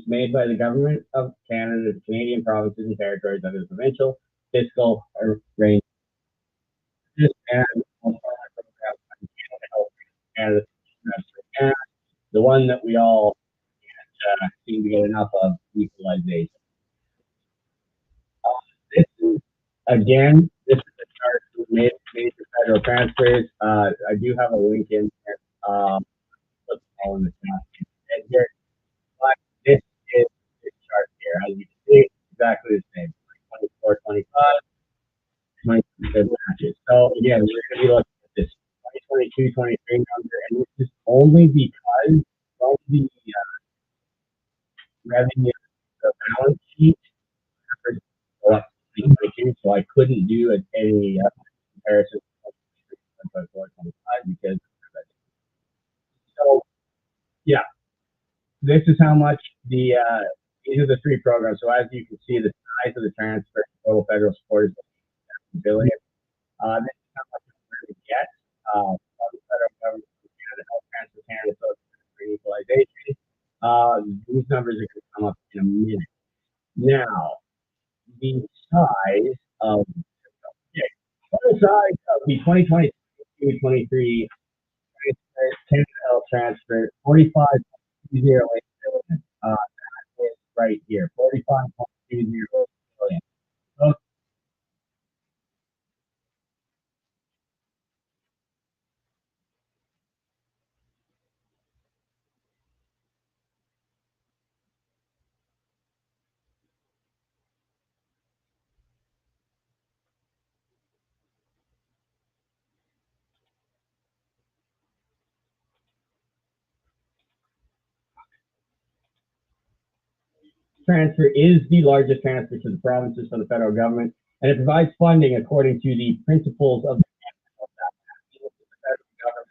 made by the Government of Canada, the Canadian provinces and territories under the provincial fiscal arrangements and Canada, the one that we all seem to get enough of, equalization. This is, again, this is a chart of major federal transfers. I do have a link in there. All in the chat. Here, but this is this chart here. As you can see, exactly the same. 24, 25, 26 matches. So again, we're going to be looking at this 2022, 23 number, and this is only because of the revenue, the balance sheet, so I couldn't do any comparison because so yeah, this is how much these are the three programs. So as you can see, the size of the transfer total federal support is $1 billion. This is how much we're going to get from the federal government, Canada Health Transfer Canada, for equalization. These numbers are going to come up in a minute. Now, the size of the 2022-23 Canada Health Transfer, 45.208 billion. That is right here, 45.208 billion. So transfer is the largest transfer to the provinces from the federal government, and it provides funding according to the principles of the federal government.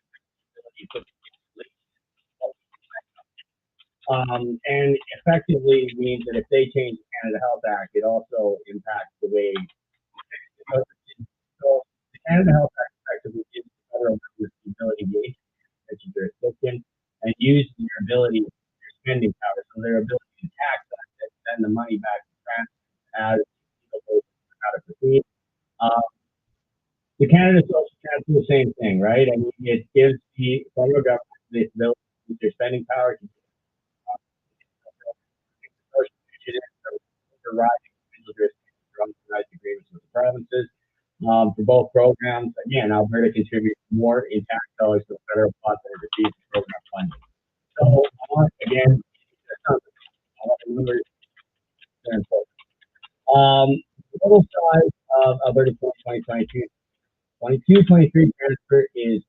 And effectively means that if they change the Canada Health Act, it also impacts the way. So the Canada Health Act effectively gives the federal government the ability to issue jurisdiction and use their ability, their spending power, so their ability to tax that and send the money back to France as how to proceed. The Canada Social Transfer the same thing, right? I mean, it gives the federal government the ability to use their spending power to agreements with the provinces. For both programs, again, Alberta contributes more in tax dollars to the federal pot than it receives program funding. So, again, numbers are important. Total size of Alberta 2022 23 transfer is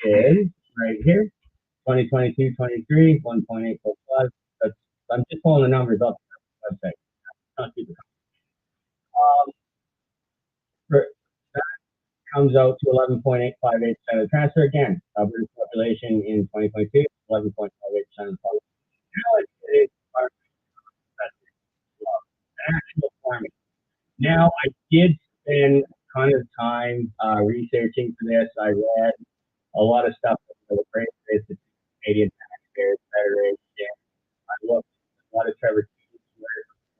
is right here. 2022-23, 1.845. I'm just pulling the numbers up on the website. Not super that comes out to 11.858% of the transfer. Again, Alberta's population in 2022, 11.58% of the population. Actual farming. Now, I did spend a ton of time researching for this. I read a lot of stuff from the Great Canadian Taxpayers Federation. I looked at a lot of Trevor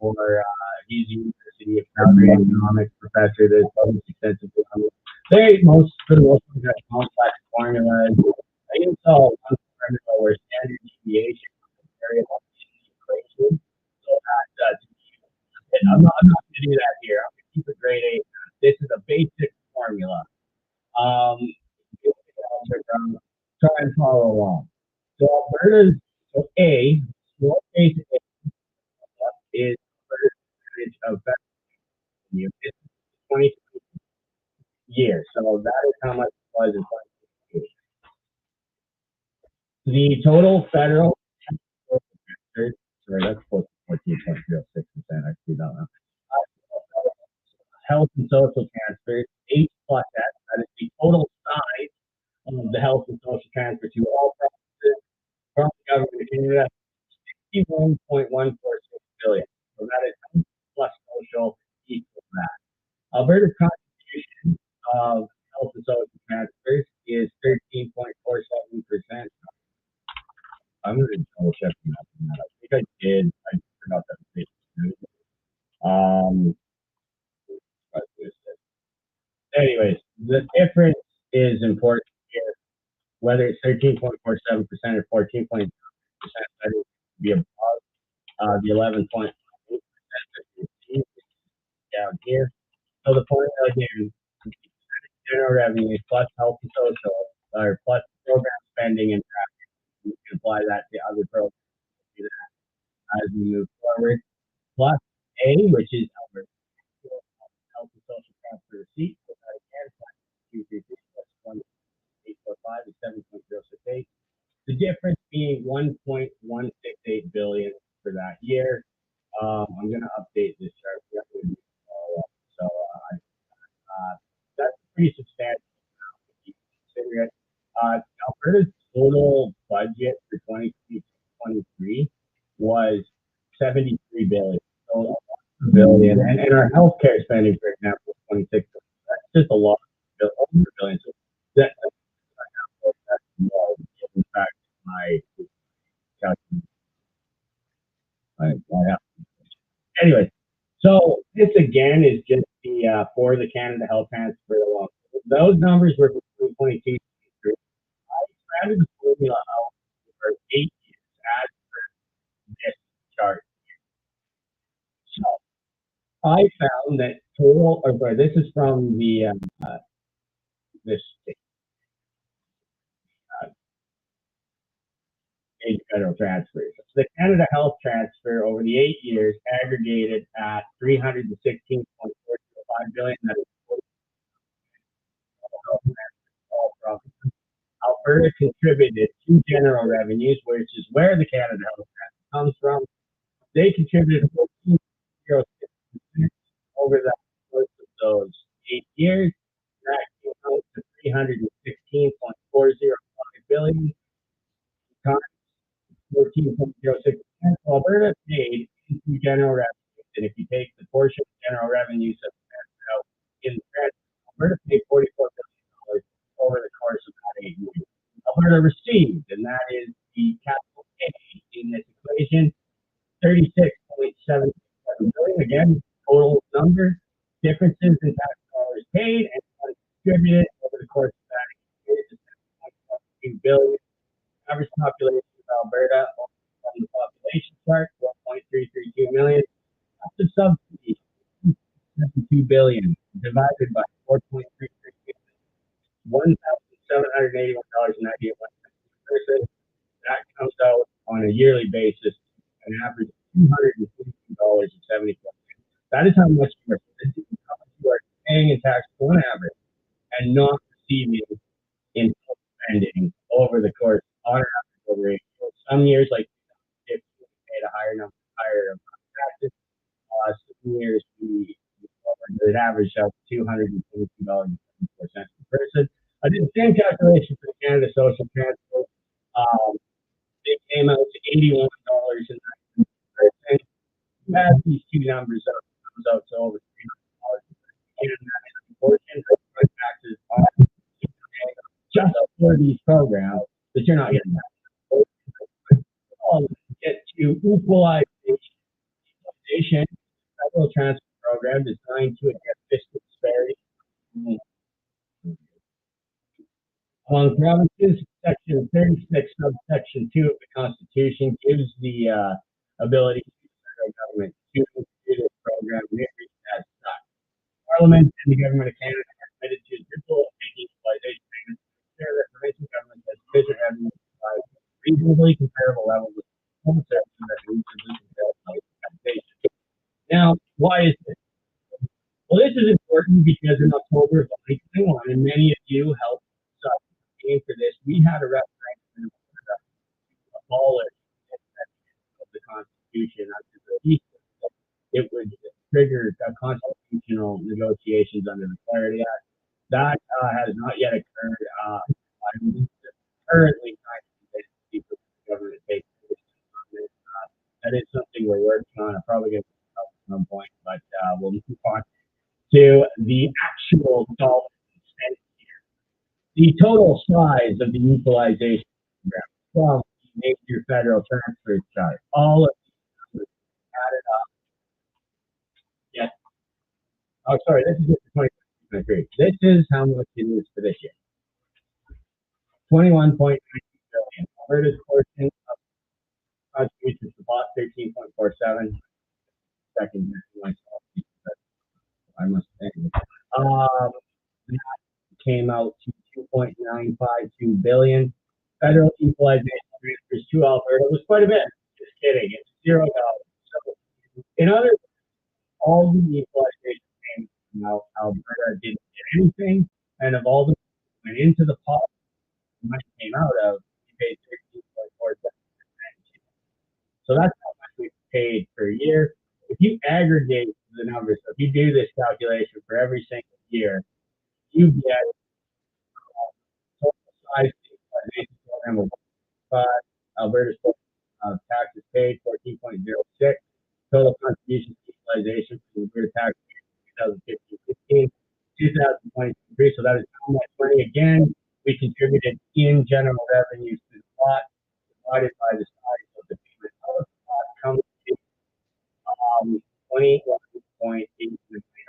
for he's a University of Calgary economics professor that's published extensively on this. For the most part, got complex formulas. I even saw one formula where standard deviation was variable equation. So I'm not going to do that here. I'm going to keep it grade 8. This is a basic formula. Try and follow along. So Alberta's A, small case is percentage of revenue. It's 20 years. So that is how much it was in 2022. The total federal, sorry, that's 14.06%. I see that one. Health and social transfers, H plus S, that is the total size of the health and social transfer to all provinces from the government of Canada, 61.146 billion. So that is health plus social equals that. Alberta's contribution of health and social transfers is 13.47%. I'm going to double check that. I think I did. I forgot that page. Um, anyways, the difference is important here. Whether it's 13.47% or 14.0%, that is to be above the 11.8% that you see down here. So the formula again, general revenue plus health and social, or plus program spending and traffic. You can apply that to other programs as we move forward. Plus A, which is Alberta health and social transfer receipt. So that again, 233 plus 1.845 is 7.068. The difference being 1.168 billion for that year. I'm going to update this chart. So that's pretty substantial if you consider it. Alberta's total budget for 2023 was 73 billion. So a billion, and our healthcare spending, for example, was 26 billion. That's just a lot, over a billion. So that's more, in fact, my calculation. I have. Anyway, so this again is just the for the Canada Health Transfer alone. Those numbers were for 2022. I expanded the formula out for 8 years as this chart. So I found that total, or sorry, this is from the this uh, federal transfers. So the Canada Health Transfer over the 8 years aggregated at 316.405 billion. That is all provinces. Alberta contributed to general revenues, which is where the Canada Health Transfer comes from. They contributed 14.06% over the course of those 8 years. That came out to 316.405 billion times 14.06%. Alberta paid into general revenues, and if you take the portion of general revenues that's transferred out in the transfer, Alberta paid $44 billion over the course of that 8 years. Alberta received, and that is the capital A in this equation, 36.7 billion. Again, total number. Differences in tax dollars paid and distributed over the course of that 8 years is 7.2 billion. Average population of Alberta on the population chart, 1.332 million. After subsidies, 72 billion divided by 4.332 $1,781.98 per person. That comes out on a yearly basis, an average of $252.74. That is how much you are paying in tax on average and not receiving in spending over the course on average over 8 years. Some years, like if we paid a higher taxes, some years we averaged out $222.74 per person. I did the same calculation for the Canada Social Transport. Um, it came out to $81.90. You add these two numbers up, it comes out to over $300. And that is a portion of taxes on just for these programs that you're not getting that. Get to equalize equalization, federal transfer program designed to address fiscal disparity among provinces. Section 36, subsection 2 of the Constitution gives the ability to the federal government to do this program as such. Parliament and the Government of Canada are committed to the goal of making equalization payments to ensure that provincial government has sufficient revenue to provide reasonably comparable levels of home services that reasonably comparable taxation. Now, why is this? Well, this is important because in October of 2021, and many of you helped paying for this, we had a referendum to abolish this section of the Constitution. After the release, it would trigger constitutional negotiations under the Clarity Act. That has not yet occurred. I'm currently trying to convince people that the government takes positions on this. That is something we're working on. I'm probably going to help at some point, but we'll move on to the actual dollars spent here. the total size of the equalization program from the major federal transfer side, all of these numbers added up. Yes. Oh, sorry, this is just the 2023. This is how much it is for this year. 21.92 billion. Alberta's portion of contributions to plot 13.47. Second, myself. I must say. That came out to 2.952 billion. Federal equalization transfers to Alberta was quite a bit. Just kidding, it's $0. So, in other words, all the equalization came from Alberta didn't get anything, and of all the went into the pot, the money came out of, we paid 13.47%. So that's how much we paid per year. If you aggregate the numbers, so if you do this calculation for every single year, you get total size equalization program of 1.5. Alberta's taxes paid 14.06. Total contributions to equalization for the Alberta tax year 2015-16, 2023. So that is how much money again we contributed in general revenues to the plot, divided by the size of the payment of the plot, comes to 21.8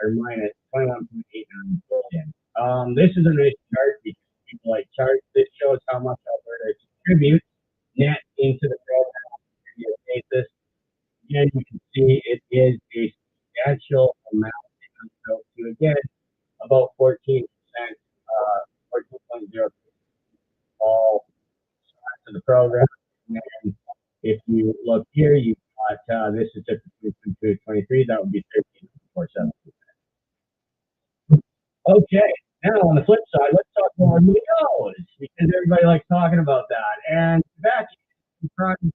or minus 21.89 billion. This is a nice chart because people like charts. This shows how much Alberta contributes net into the program on a year basis. Again, you can see it is a substantial amount. It comes out to again about 14%, 14.0 all sides of the program. And if you look here, you've got this is just 2022-23. That would be 13.47%. Okay, now on the flip side, let's talk about Leos because everybody likes talking about that. And back in front of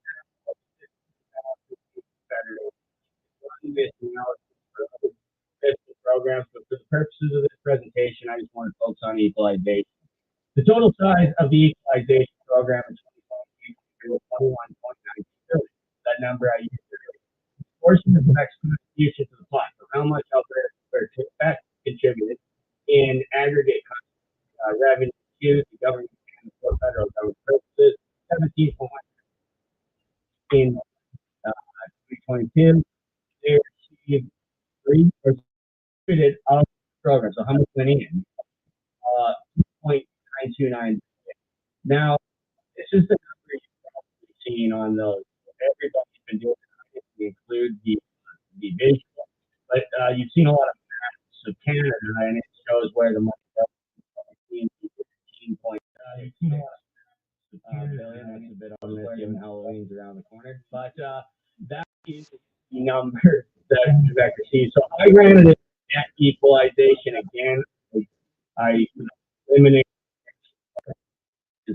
this analysis for other fiscal programs, but for the purposes of this presentation, I just want to focus on equalization. The total size of the equalization program in 2023 was 21.92 billion. That number I used earlier. Portion of Quebec's contribution to the plot. So how much Alberta Quebec contributed in aggregate revenue to the government and for federal government purposes, 17.1 in 2022. They received 3% of the program. So how much went in? 2.929. Now, this is the number you've probably seen on those. Everybody's been doing it. We include the visual, but you've seen a lot of maps of Canada, and it shows where the money goes. 15.6 billion. That's a bit on this, given Halloween's around the corner. But that is the number that Quebec receives. So I ran it at equalization again. I eliminated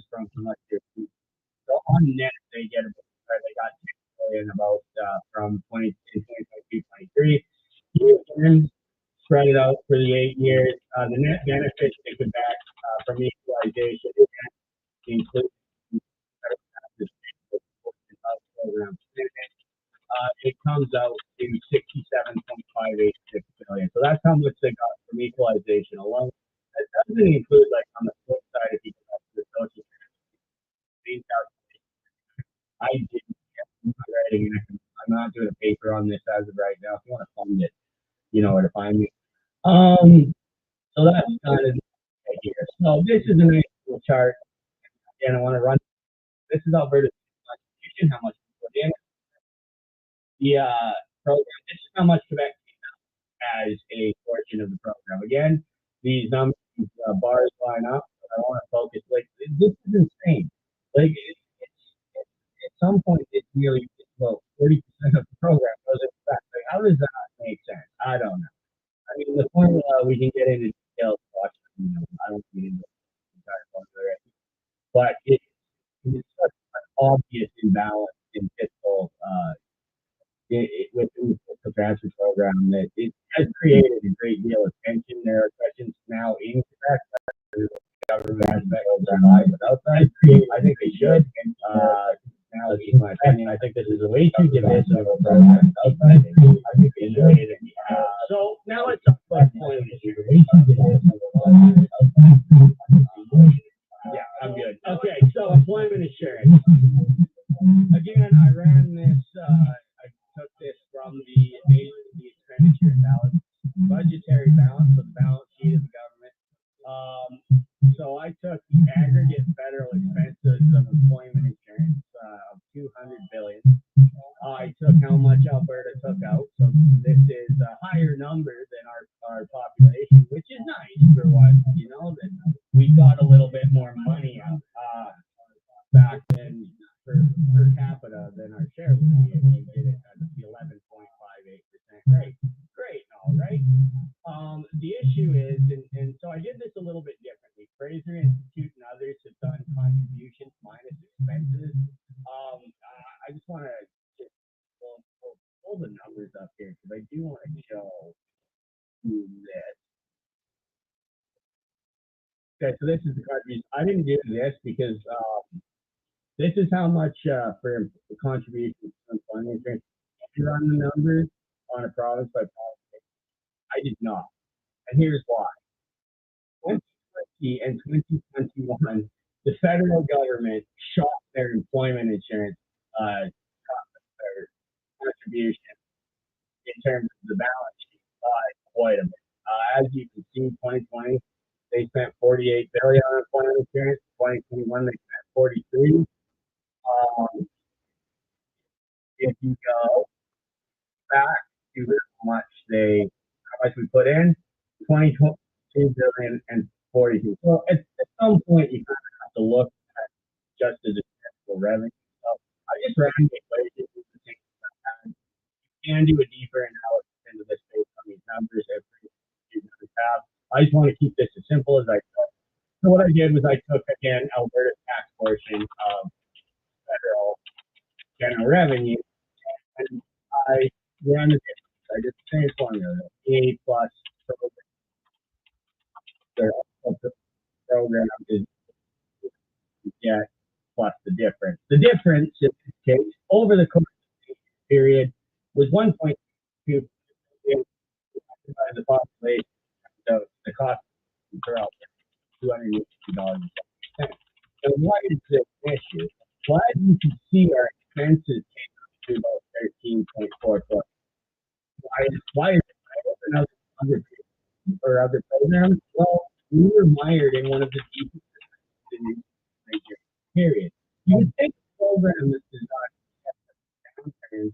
from collective. So on net, they got 10 billion about from 2022-23. And spread it out for the 8 years. The net benefits to Quebec from equalization include program. It comes out to 67.586 billion. So that's how much they got from equalization alone. That doesn't include, like, on the flip side, if you go back to the social I didn't get writing. I'm not doing a paper on this as of right now. If you want to fund it, you know where to find me. So that's kind of here. So this is a nice little chart. Again, I want to run. This is Alberta's contribution, how much we put in. The program. This is how much Quebec as a portion of the program. Again, these numbers, bars line up. But I want to focus. Like, this is insane. Like, at some point, it's nearly about 40% of the program goes into that. Like, how does that make sense? I don't know. I mean, the formula we can get into details. I don't get into the entire formula, but it's such an obvious imbalance in fiscal within the fiscal transfer program that it has created a great deal of tension. There are questions now in Quebec. Government aspect of that, but outside, I think they should. Now, this is my opinion. I think this is a way too divisive of a program. Outside, I think they should. So now let's talk about the point of view. Again, I ran this. I took this from the expenditure balance, budgetary balance, so the balance sheet of the government. So I took the aggregate federal expenses of employment insurance of 200 billion. I took how much Alberta took out. So this is a higher number than our population, which is nice for what, that we got a little bit more money out back then per capita than our share would be if you did it at the 11.58% rate. Great, all right. The issue is, and so I did this a little bit differently. Fraser Institute and others have done contributions minus expenses. I just want to just pull the numbers up here because I do want to show you this. Okay, so this is the contribution. I didn't do this because this is how much for the contributions to employment insurance. If you run the numbers on a province by province, I did not. And here's why. 2020 and 2021, the federal government shot their employment insurance contribution in terms of the balance sheet by quite a bit. As you can see, 2020 they spent 48 billion on employment insurance. 2021 they spent 43. If you go back to how much we put in, 22 billion and 42. So at some point you kind of have to look at just as a typical revenue. So I just ran the equation with the things that can do a deeper analysis into this based on these numbers every few numbers have. I just want to keep this as simple as I could. So what I did was I took again Alberta's tax portion of federal general revenue and I ran the difference. I did the same formula. A plus the program is get plus the difference. The difference in this case over the course of the period was 1.2 the population. So the cost per out $280. So why is this an issue? Well, as you can see, our expenses came up to about 13.44. Why is it another or other programs? Well, we were mired in one of the deepest in the period. You would think a program that's designed to downturn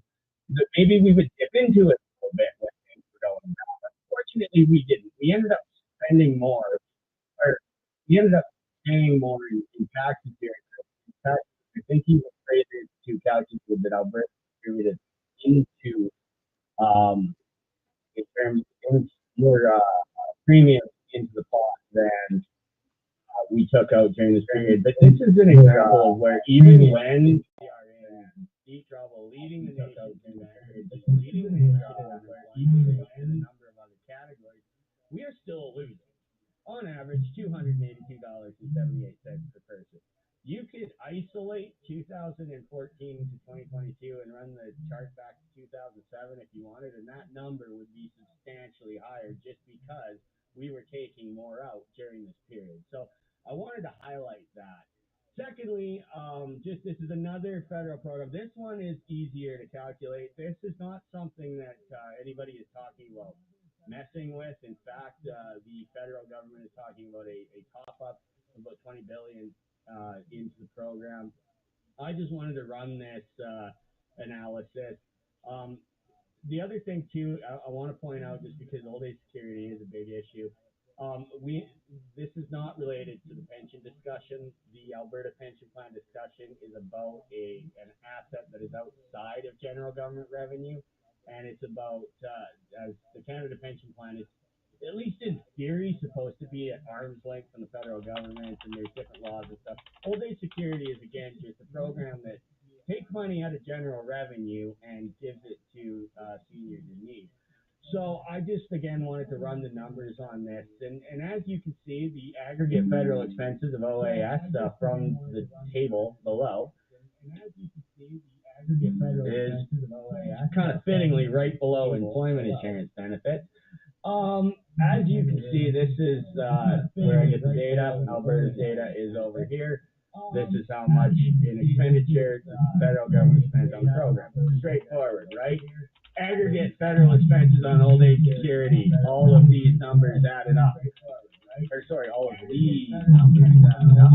that maybe we would dip into it a little bit when things were going down. Unfortunately, we didn't. We ended up spending more, or we ended up paying more in taxes here. In fact, I think even Fraser to calculate that Alberta contributed into in terms of more premiums into the pot than we took out during this period. But this is an example of where even when we are in deep trouble, leading the nation during this period, leading the nation where even in a number of other categories, we are still losing. On average, $282.78 per person. You could isolate 2014 to 2022 and run the chart back to 2007 if you wanted, and that number would be substantially higher just because we were taking more out during this period. So I wanted to highlight that. Secondly, just this is another federal program. This one is easier to calculate. This is not something that anybody is talking about messing with. In fact, the federal government is talking about a top up of about 20 billion into the program. I just wanted to run this analysis. Um, the other thing too, I want to point out just because old age security is a big issue. We this is not related to the pension discussion. The Alberta pension plan discussion is about an asset that is outside of general government revenue, and it's about as the Canada pension plan is at least in theory supposed to be at arm's length from the federal government, and there's different laws and stuff. Old age security is again just a program that takes money out of general revenue and gives it to seniors in need. So I just again wanted to run the numbers on this, and as you can see, the aggregate federal expenses of OAS from the table below, and as you can see, the aggregate federal expenses of OAS kind of fittingly right below employment insurance benefits. As you can see, this is where I get the data. Alberta's data is over here. This is how much in expenditure the federal government spends on the program. Straightforward, right? Aggregate federal expenses on old age security. All of these numbers added up. Or sorry, all of these numbers added up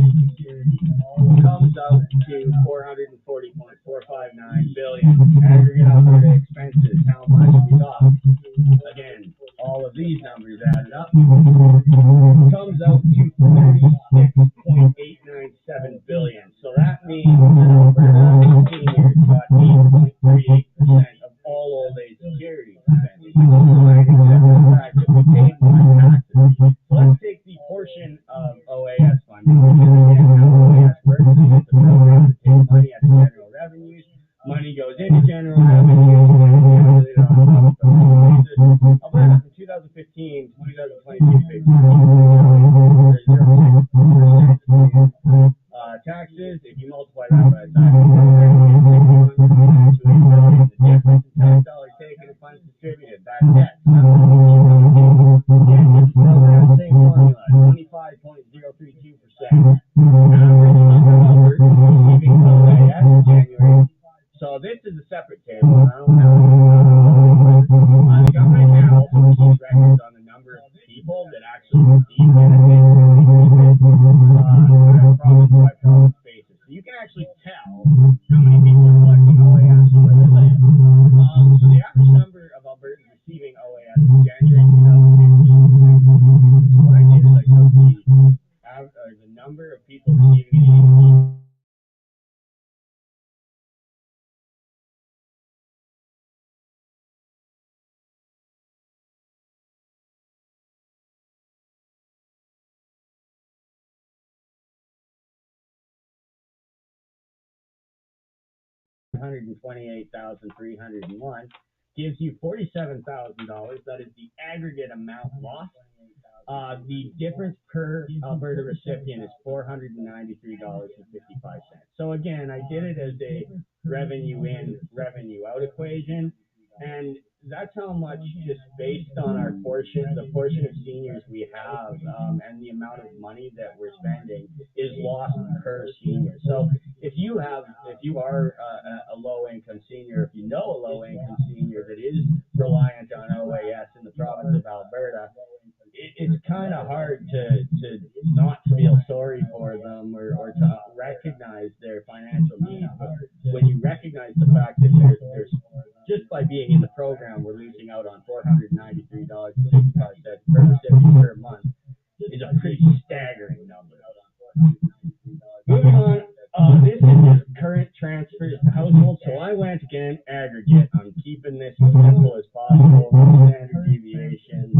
comes out to 440.459 billion. Aggregate Alberta expenses. How much we got? Again, all of these numbers added up comes out to 36.897 billion. So that means that Alberta seniors got 8.38% of all old age security spending, except for the fact that we pay more taxes. So let's take the portion of OAS funding, because again, how OAS works is it's a program that takes money out of general revenues. Money goes into general revenues, calculated on a month-by-month basis. Alberta from 2015 to 2022 paid 0.6% taxes. If you multiply that by the time the difference in tax dollars taken and funds distributed, that's debt. Again, this program, same formula, 25.032%. Average number of Albertans receiving OAS January. So this is a separate table. I don't have the government can also keep records on the number of people that actually receive benefits on a province by province basis. So you can actually tell how many people are collecting OAS and where they live. So the average number of Albertans receiving OAS in January 2015. So what I did is I took the number of people receiving it. $128,301 gives you $47,000. That is the aggregate amount lost. The difference per Alberta recipient is $493.55. So again, I did it as a revenue in, revenue out equation, and that's how much, just based on our portion, the portion of seniors we have, and the amount of money that we're spending is lost per senior. So if you are a low income senior, if you know a low income senior that is reliant on OAS in the province of Alberta, it's kind of hard to not feel sorry for them, or to recognize their financial needs. But when you recognize the fact that there's just by being in the program, we're losing out on $493.65 per recipient per month, is a pretty staggering number. Moving on, this is just current transfers to households. So I went again aggregate. I'm keeping this as simple as possible. Standard deviations.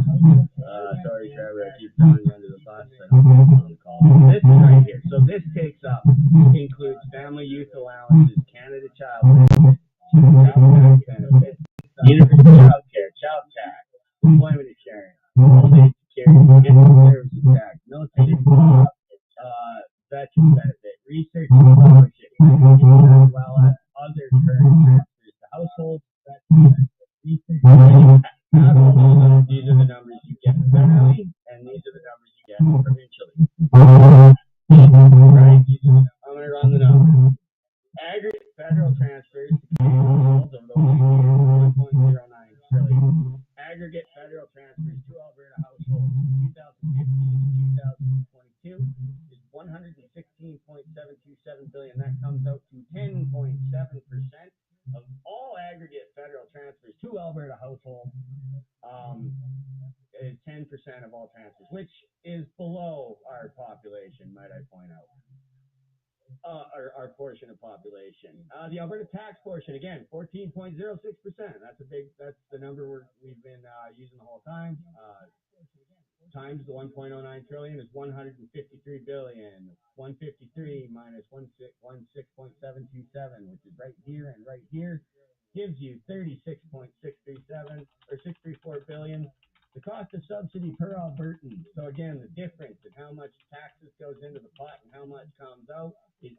Sorry, Trevor, I keep throwing you under the bus. I don't get on the call. This is right here. So this includes family youth allowances, Canada Child Benefits, child tax benefits, universal child care, child tax, employment insurance, old age security, general services tax, military veteran benefit, research and scholarship, as well as other current transfers to households, research and adults. These are the numbers you get federally, and these are the numbers you get provincially. Right? I'm going to run the numbers. Aggregate federal transfers to households over those 2 years, 1.09 trillion. Aggregate federal transfers to Alberta households from 2015 to 2022 is 116.727 billion. That comes out to 10.7% of all aggregate federal transfers to Alberta households. Is 10% of all transfers, which is below our population, might I point out. Our portion of population. The Alberta tax portion, again, 14.06%. That's the number we've been using the whole time. Times the 1.09 trillion is 153 billion. 153 minus 16.727, which is right here and right here, gives you 36.637 or 634 billion. The cost of subsidy per Albertan. So again, the difference in how much taxes goes into the pot and how much comes out is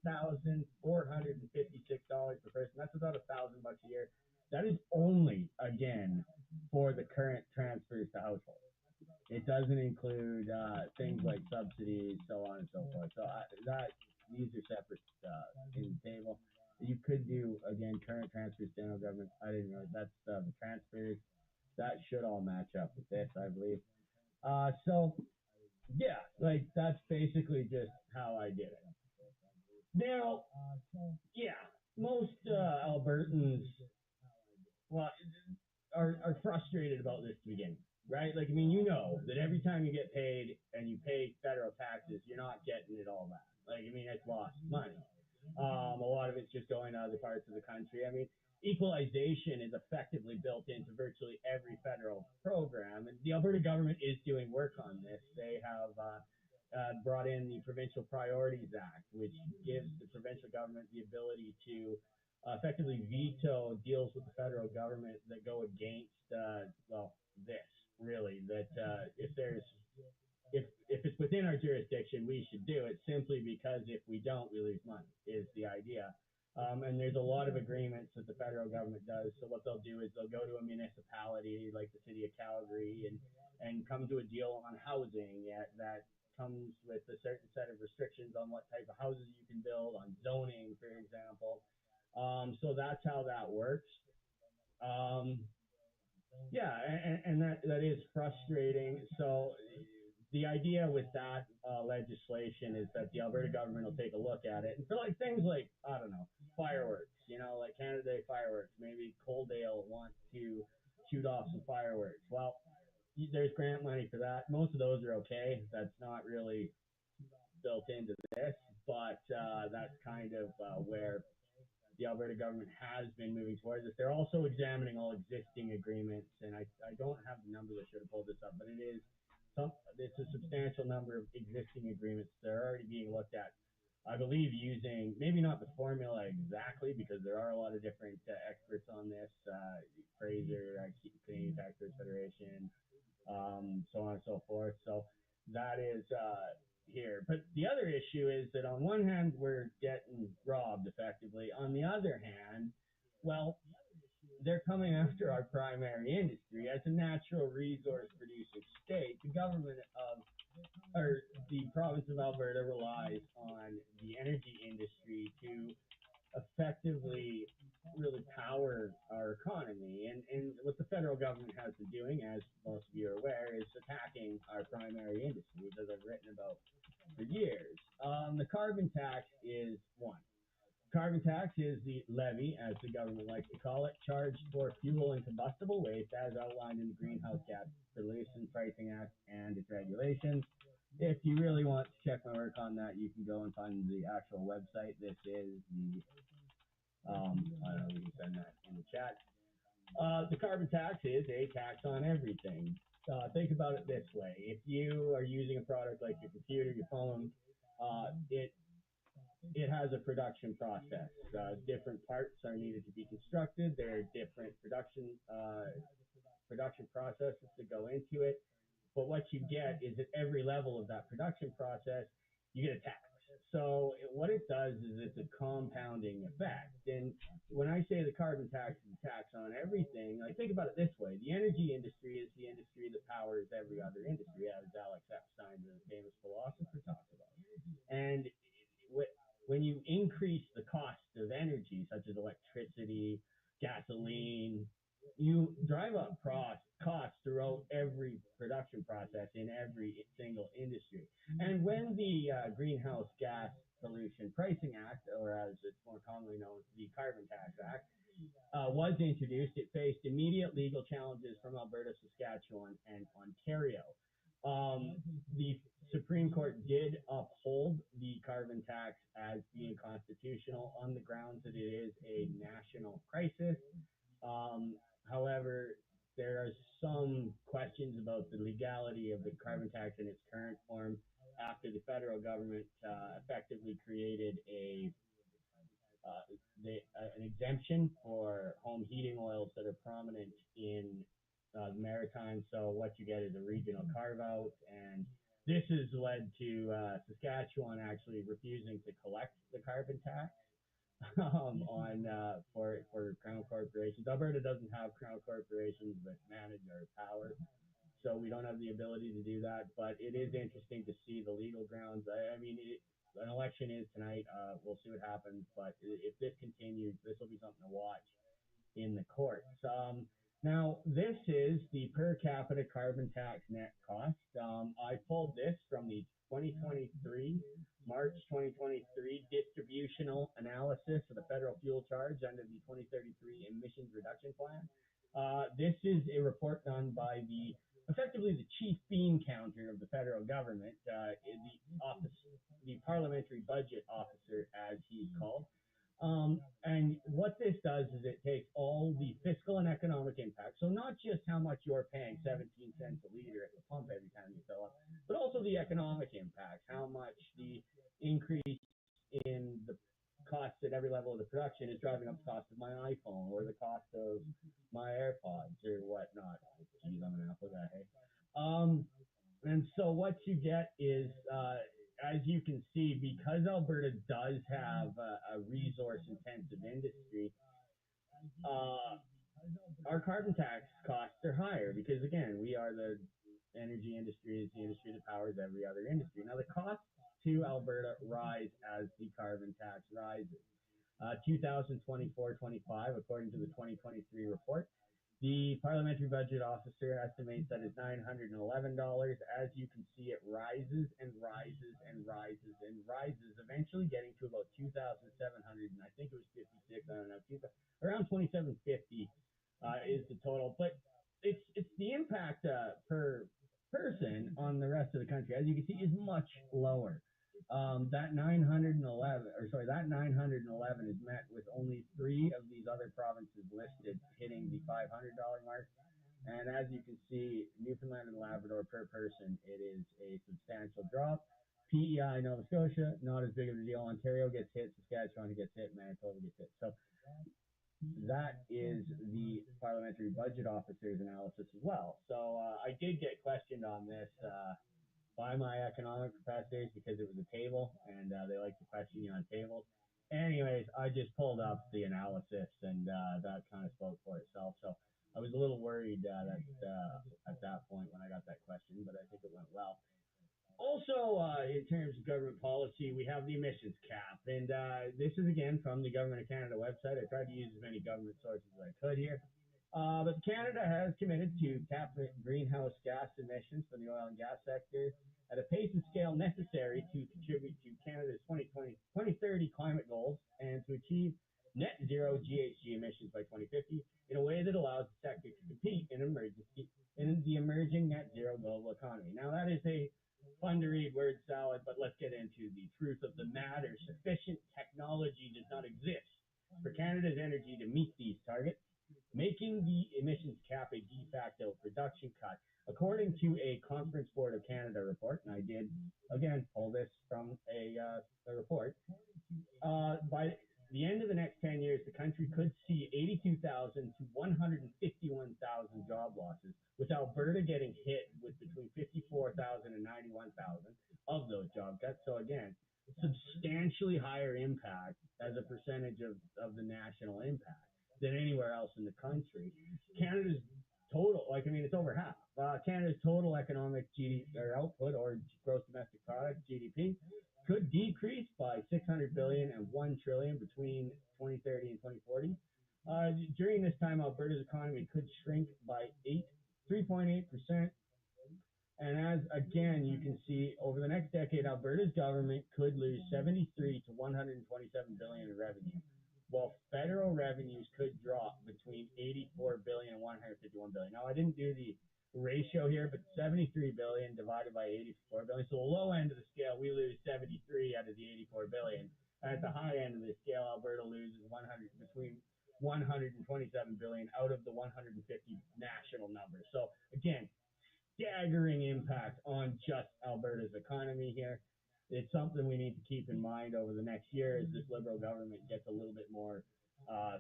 $8,456 per person. That's about $1,000 a year. That is only, again, for the current transfers to households. It doesn't include things like subsidies, so on and so forth. So you could do again current transfers, general government. I didn't know that's the transfers. That should all match up with this, I believe. So yeah, like that's basically just how I did it. Now, yeah, most Albertans, well, are frustrated about this to begin with, right? Like, I mean, you know that every time you get paid and you pay federal taxes, you're not getting it all back. Like, I mean, it's lost money. A lot of it's just going to other parts of the country. I mean, equalization is effectively built into virtually every federal program, and the Alberta government is doing work on this. They have brought in the Provincial Priorities Act, which gives the provincial government the ability to effectively veto deals with the federal government that go against, well, this really, that if it's within our jurisdiction, we should do it simply because if we don't, we lose money, is the idea. And there's a lot of agreements that the federal government does. So what they'll do is they'll go to a municipality like the city of Calgary and come to a deal on housing that comes with a certain set of restrictions on what type of houses you can build, on zoning, for example. So that's how that works. Um, yeah, and that is frustrating. So the idea with that legislation is that the Alberta government will take a look at it, and for like things like I don't know fireworks, like Canada Day fireworks, maybe Coaldale wants to shoot off some fireworks. Well, there's grant money for that. Most of those are okay. That's not really built into this, but that's kind of where the Alberta government has been moving towards this. They're also examining all existing agreements, and I don't have the numbers. I should have pulled this up, but it's a substantial number of existing agreements that are already being looked at. I believe using maybe not the formula exactly because there are a lot of different experts on this. Fraser, Canadian Taxpayers Federation, so on and so forth. So that is here. But the other issue is that on one hand, we're getting robbed effectively. On the other hand, well, they're coming after our primary industry. As a natural resource producing state, the government of or the province of Alberta relies on the energy industry to effectively really power our economy. And what the federal government has been doing, as most of you are aware, is attacking our primary industries, as I've written about for years. The carbon tax is one. Carbon tax is the levy, as the government likes to call it, charged for fuel and combustible waste as outlined in the Greenhouse Gas Pollution Pricing Act and its regulations. If you really want to check my work on that, you can go and find the actual website. This is the, I don't know, we can send that in the chat. The carbon tax is a tax on everything. Think about it this way. If you are using a product like your computer, your phone, it has a production process. Different parts are needed to be constructed. There are different production processes that go into it. But what you get is at every level of that production process, you get a tax. So what it does is it's a compounding effect. And when I say the carbon tax is a tax on everything, like think about it this way: the energy industry is the industry that powers every other industry, as Alex Epstein, the famous philosopher, talks about. And when you increase the cost of energy, such as electricity, gasoline, you drive up costs throughout every production process in every single industry. And when the Greenhouse Gas Pollution Pricing Act, or as it's more commonly known, the Carbon Tax Act, was introduced, it faced immediate legal challenges from Alberta, Saskatchewan, and Ontario. The Supreme Court did uphold the carbon tax as being constitutional on the grounds that it is a national crisis. However, there are some questions about the legality of the carbon tax in its current form after the federal government effectively created an exemption for home heating oils that are prominent in the Maritime. So what you get is a regional carve out, and this has led to Saskatchewan actually refusing to collect the carbon tax on for crown corporations. Alberta doesn't have crown corporations that manage our power, so we don't have the ability to do that. But it is interesting to see the legal grounds. I mean, an election is tonight. We'll see what happens. But if this continues, this will be something to watch in the courts. Now, this is the per capita carbon tax net cost. I pulled this from the 2023, March 2023 distributional analysis of the federal fuel charge under the 2033 emissions reduction plan. This is a report done by effectively the chief bean counter of the federal government, the parliamentary budget officer, as he's called. And what this does is it takes all the fiscal and economic impact, so not just how much you're paying 17 cents a liter at the pump every time you fill up, but also the economic impacts, how much the increase in the costs at every level of the production is driving up the cost of my iPhone or the cost of my AirPods or whatnot. Geez, I'm an Apple guy. Hey? And so what you get is, as you can see, because Alberta does have a resource-intensive industry, our carbon tax costs are higher because, again, we are the energy industry. It's the industry that powers every other industry. Now, the costs to Alberta rise as the carbon tax rises. 2024-25, according to the 2023 report, the parliamentary budget officer estimates that it's $911. As you can see, it rises and rises and rises and rises, eventually getting to about 2,700, and I think it was 56. I don't know, around 2,750 is the total. But it's the impact per person on the rest of the country, as you can see, is much lower. That 911 is met with only 3 of these other provinces listed hitting the $500 mark. And as you can see, Newfoundland and Labrador per person, it is a substantial drop. PEI, Nova Scotia, not as big of a deal. Ontario gets hit, Saskatchewan gets hit, Manitoba gets hit. So that is the parliamentary budget officer's analysis as well. So I did get questioned on this by my economic professors because it was a table, and they like to question you on tables. Anyways, I just pulled up the analysis, and that kind of spoke for itself. So I was a little worried that at that point when I got that question, but I think it went well. Also, in terms of government policy, we have the emissions cap, and this is again from the Government of Canada website. I tried to use as many government sources as I could here. But Canada has committed to cap greenhouse gas emissions from the oil and gas sector at a pace and scale necessary to contribute to Canada's 2030 climate goals and to achieve net zero GHG emissions by 2050 in a way that allows the sector to compete in the emerging net zero global economy. Now, that is a fun to read word salad, but let's get into the truth of the matter. Sufficient technology does not exist for Canada's energy to meet these targets, making the emissions cap a de facto production cut. According to a Conference Board of Canada report, and I did, again, pull this from a report, by the end of the next 10 years, the country could see 82,000 to 151,000 job losses, with Alberta getting hit with between 54,000 and 91,000 of those job cuts. So again, substantially higher impact as a percentage of the national impact than anywhere else in the country. Canada's total, it's over half. Canada's total economic output, or gross domestic product, GDP, could decrease by $600 billion and $1 trillion between 2030 and 2040. During this time, Alberta's economy could shrink by 3.8%. And as, again, you can see, over the next decade, Alberta's government could lose 73 to 127 billion in revenue, while federal revenues could drop between 84 billion and 151 billion. Now, I didn't do the ratio here, but 73 billion divided by 84 billion. So the low end of the scale, we lose 73 out of the 84 billion. And at the high end of the scale, Alberta loses between 127 billion out of the 150 national numbers. So again, staggering impact on just Alberta's economy here. It's something we need to keep in mind over the next year as this Liberal government gets a little bit more, I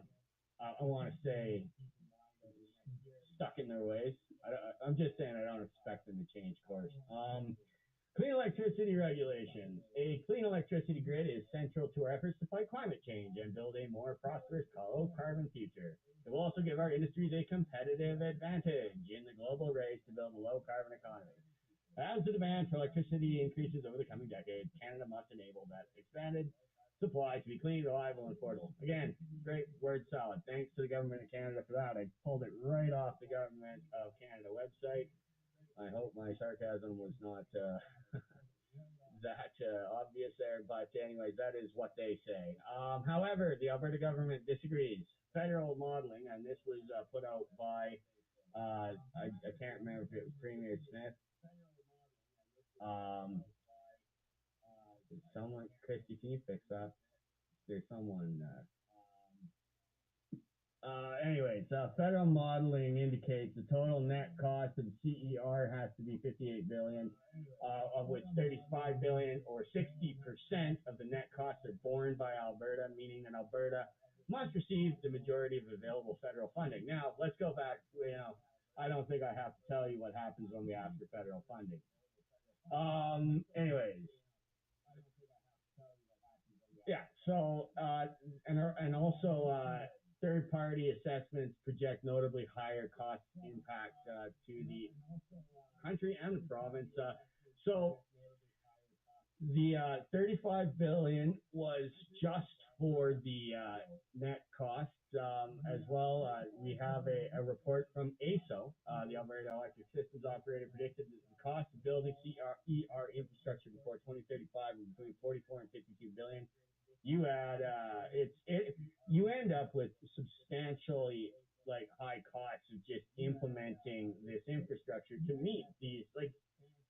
want to say, stuck in their ways. I'm just saying I don't expect them to change course. Clean electricity regulations. A clean electricity grid is central to our efforts to fight climate change and build a more prosperous, low-carbon future. It will also give our industries a competitive advantage in the global race to build a low-carbon economy. As the demand for electricity increases over the coming decade, Canada must enable that expanded supply to be clean, reliable, and affordable. Again, great word salad. Thanks to the government of Canada for that. I pulled it right off the government of Canada website. I hope my sarcasm was not that obvious there, but anyways, that is what they say. However, the Alberta government disagrees. Federal modeling, and this was put out by I can't remember if it was Premier Smith. Um, someone, Christy, can you fix that? There's someone. Anyways, federal modeling indicates the total net cost of the CER has to be 58 billion, of which 35 billion or 60% of the net costs are borne by Alberta, meaning that Alberta must receive the majority of available federal funding. Now, let's go back. I don't think I have to tell you what happens when we ask for federal funding. Anyways, yeah. So, and also third-party assessments project notably higher cost impact to the country and the province. So the 35 billion was just for the net costs. As well, we have a report from ASO, the Alberta Electric Systems Operator, predicted that the cost of building CER infrastructure before 2035 was between 44 and 52 billion. You add you end up with substantially like high costs of just implementing this infrastructure to meet these, like,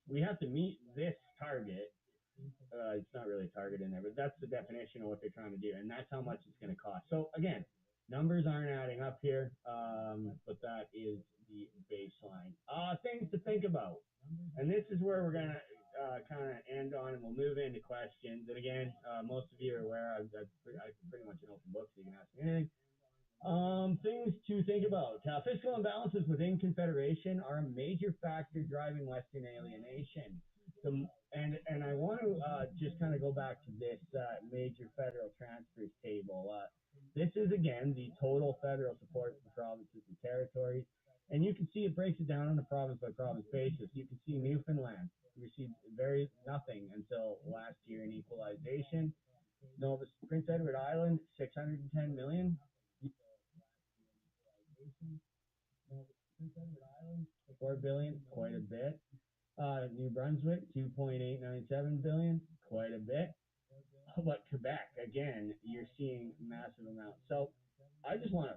we have to meet this target. It's not really a target in there, but that's the definition of what they're trying to do, and that's how much it's going to cost. So again, numbers aren't adding up here, but that is the baseline. Things to think about, and this is where we're going to kind of end on, and we'll move into questions. And again, most of you are aware I'm pretty much an open book, so you can ask me anything. Things to think about. Fiscal imbalances within Confederation are a major factor driving Western alienation. And I want to just kind of go back to this major federal transfers table. This is, again, the total federal support for provinces and territories. And you can see it breaks it down on a province by province basis. You can see Newfoundland received nothing until last year in equalization. Prince Edward Island, 610 million. 4 billion, quite a bit. New Brunswick, 2.897 billion, quite a bit. But Quebec, again, you're seeing massive amounts. So I just want to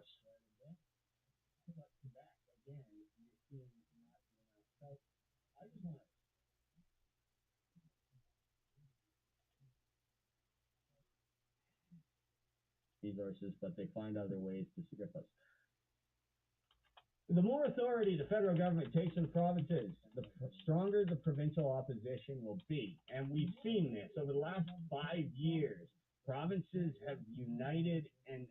resources, but they find other ways to strip us. The more authority the federal government takes in the provinces, the stronger the provincial opposition will be. And we've seen this over the last 5 years. Provinces have united in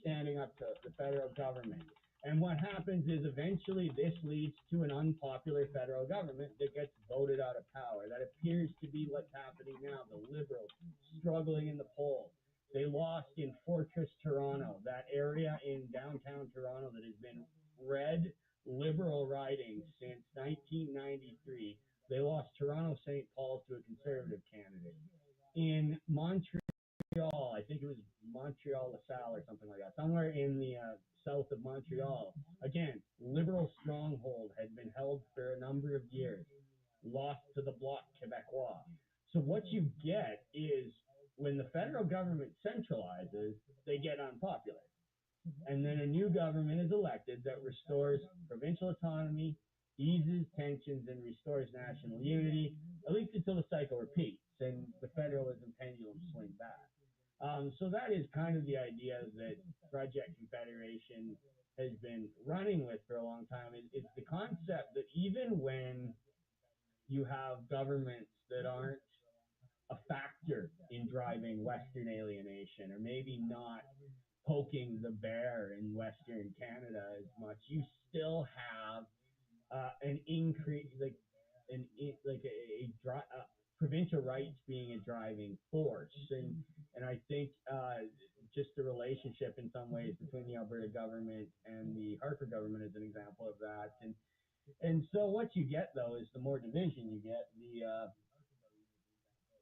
standing up to the federal government. And what happens is eventually this leads to an unpopular federal government that gets voted out of power. That appears to be what's happening now. The Liberals struggling in the polls. They lost in Fortress Toronto, that area in downtown Toronto that has been red Liberal riding since 1993. They lost Toronto St. Paul's to a Conservative candidate. In Montreal, I think it was Montreal LaSalle or something like that, somewhere in the south of Montreal. Again, Liberal stronghold had been held for a number of years, lost to the Bloc Québécois. So what you get is when the federal government centralizes, they get unpopular. And then a new government is elected that restores provincial autonomy, eases tensions, and restores national unity, at least until the cycle repeats and the federalism pendulum swings back. So that is kind of the idea that Project Confederation has been running with for a long time. It's the concept that even when you have governments that aren't a factor in driving Western alienation, or maybe not poking the bear in Western Canada as much, you still have an increase, provincial rights being a driving force, and I think just the relationship in some ways between the Alberta government and the Harper government is an example of that, and And so what you get though is the more division you get,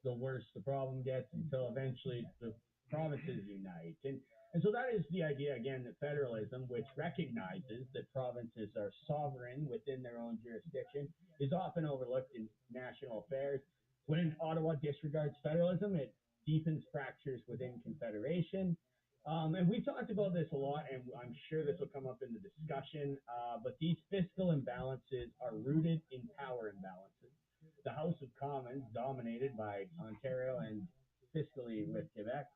the worse the problem gets until eventually the provinces unite. And so that is the idea, again, that federalism, which recognizes that provinces are sovereign within their own jurisdiction, is often overlooked in national affairs. When Ottawa disregards federalism, it deepens fractures within confederation. And we've talked about this a lot, and I'm sure this will come up in the discussion, but these fiscal imbalances are rooted in power imbalances. The House of Commons, dominated by Ontario and fiscally with Quebec,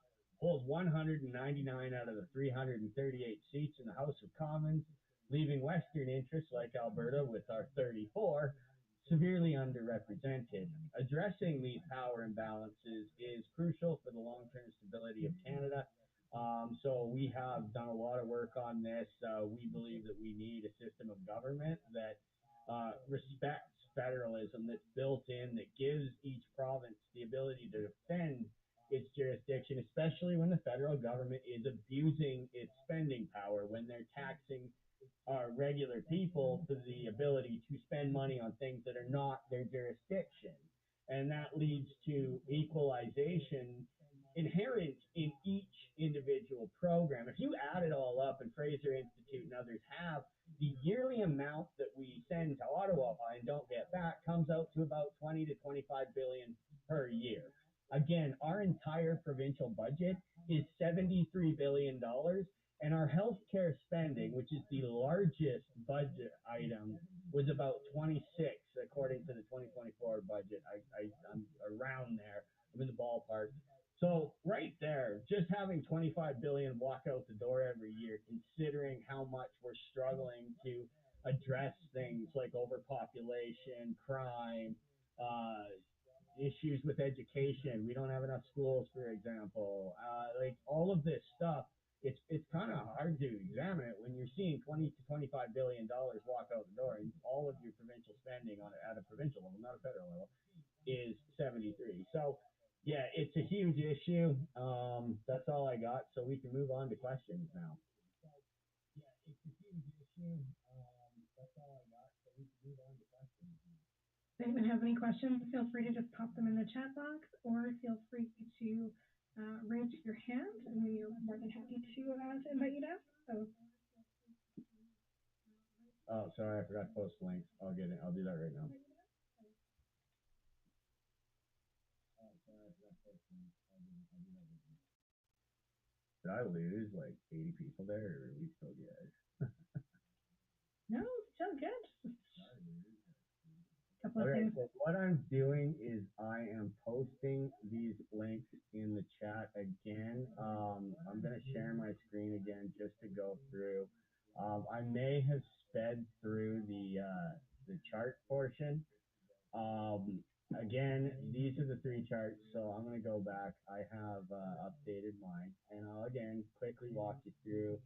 holds 199 out of the 338 seats in the House of Commons, leaving Western interests like Alberta with our 34 severely underrepresented. Addressing these power imbalances is crucial for the long-term stability of Canada. So we have done a lot of work on this. We believe that we need a system of government that respects federalism, that's built in, that gives each province the ability to defend its jurisdiction, especially when the federal government is abusing its spending power, when they're taxing regular people to the ability to spend money on things that are not their jurisdiction. And that leads to equalization inherent in each individual program. If you add it all up, and Fraser Institute and others have, the yearly amount that we send to Ottawa and don't get back comes out to about 20 to 25 billion per year. Again, our entire provincial budget is $73 billion, and our healthcare spending, which is the largest budget item, was about 26, according to the 2024 budget. I'm around there. I'm in the ballpark. So right there, just having 25 billion walk out the door every year, considering how much we're struggling to address things like overpopulation, crime, issues with education. We don't have enough schools, for example. Like all of this stuff, it's kind of hard to examine it when you're seeing 20 to 25 billion dollars walk out the door, and all of your provincial spending on at a provincial level, not a federal level, is 73. So yeah, it's a huge issue. That's all I got. So we can move on to questions now. Yeah, it's a huge issue. That's all I got. So we can move on to questions now. If anyone has any questions, feel free to just pop them in the chat box, or feel free to raise your hand, and we are more than happy to invite you to ask. So. Oh, sorry, I forgot to post links. I'll get it. I'll do that right now. Oh, sorry, I forgot to post links. I'll do that right now. Did I lose like 80 people there, or are we still good? No, still good. Okay, so what I'm doing is I am posting these links in the chat again. I'm going to share my screen again just to go through. I may have sped through the chart portion. Again, these are the three charts, so I'm going to go back. I have updated mine, and I'll again quickly walk you through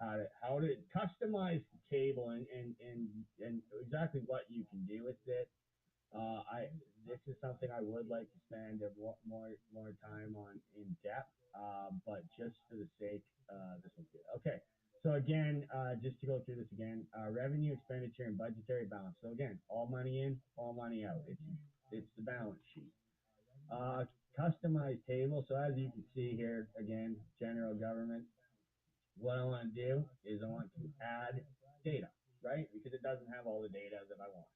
how to customize the table and exactly what you can do with it. This is something I would like to spend more time on in depth, but just for the sake, this one's good. Okay, so again, just to go through this again, revenue, expenditure, and budgetary balance. So again, all money in, all money out. It's the balance sheet. Customized table. So as you can see here, again, general government. What I want to do is I want to add data, right? Because it doesn't have all the data that I want.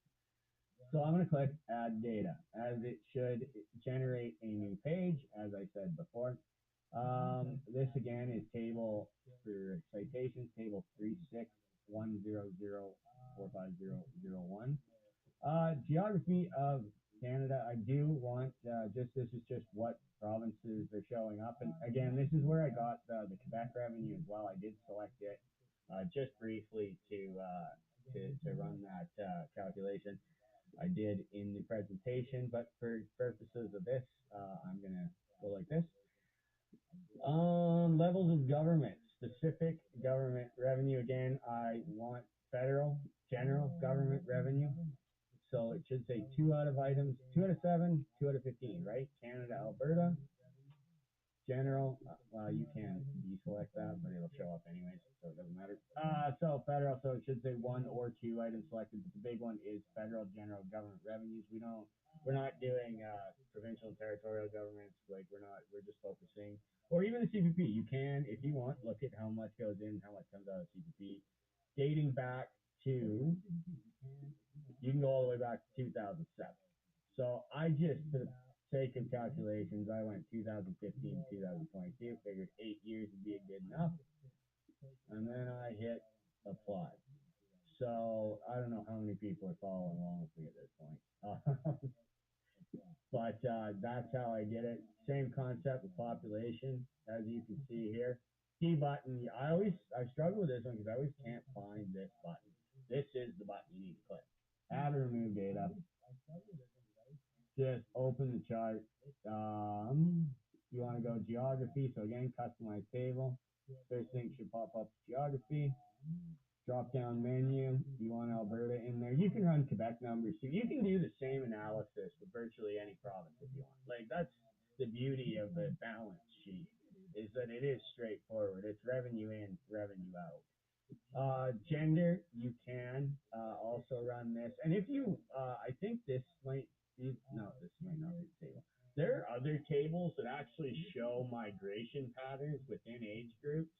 So I'm going to click add data, as it should generate a new page, as I said before. This again is table for citations, table 3610045001. Geography of Canada, I do want, this is just what provinces are showing up. And again, this is where I got the Quebec revenue as well. I did select it just briefly to run that calculation. I did in the presentation, but for purposes of this, I'm going to go like this. Levels of government, specific government revenue. Again, I want federal, general government revenue. So it should say 2 out of items, 2 out of 7, 2 out of 15, right? Canada, Alberta. General, well, you can deselect that, but it'll show up anyways, so it doesn't matter. So federal, so it should say one or two items selected, but the big one is federal general government revenues. We're not doing provincial and territorial governments. Like we're just focusing, or even the CPP. You can, if you want, look at how much goes in, how much comes out of CPP, dating back to, you can go all the way back to 2007. So I just, for the sake of calculations, I went 2015 to 2022, figured 8 years would be good enough, and then I hit apply. So I don't know how many people are following along with me at this point. But that's how I did it. Same concept with population, as you can see here. D button. I struggle with this one because I always can't find this button. This is the button you need to click. Add or remove data. Just open the chart. You want to go geography. So again, customize table. First thing should pop up geography. Drop down menu. You want Alberta in there. You can run Quebec numbers. So you can do the same analysis with virtually any province if you want. Like that's the beauty of the balance sheet is that it is straightforward. It's revenue in, revenue out. Gender, you can also run this. And if you, I think this might be, no, this might not be the table. There are other tables that actually show migration patterns within age groups.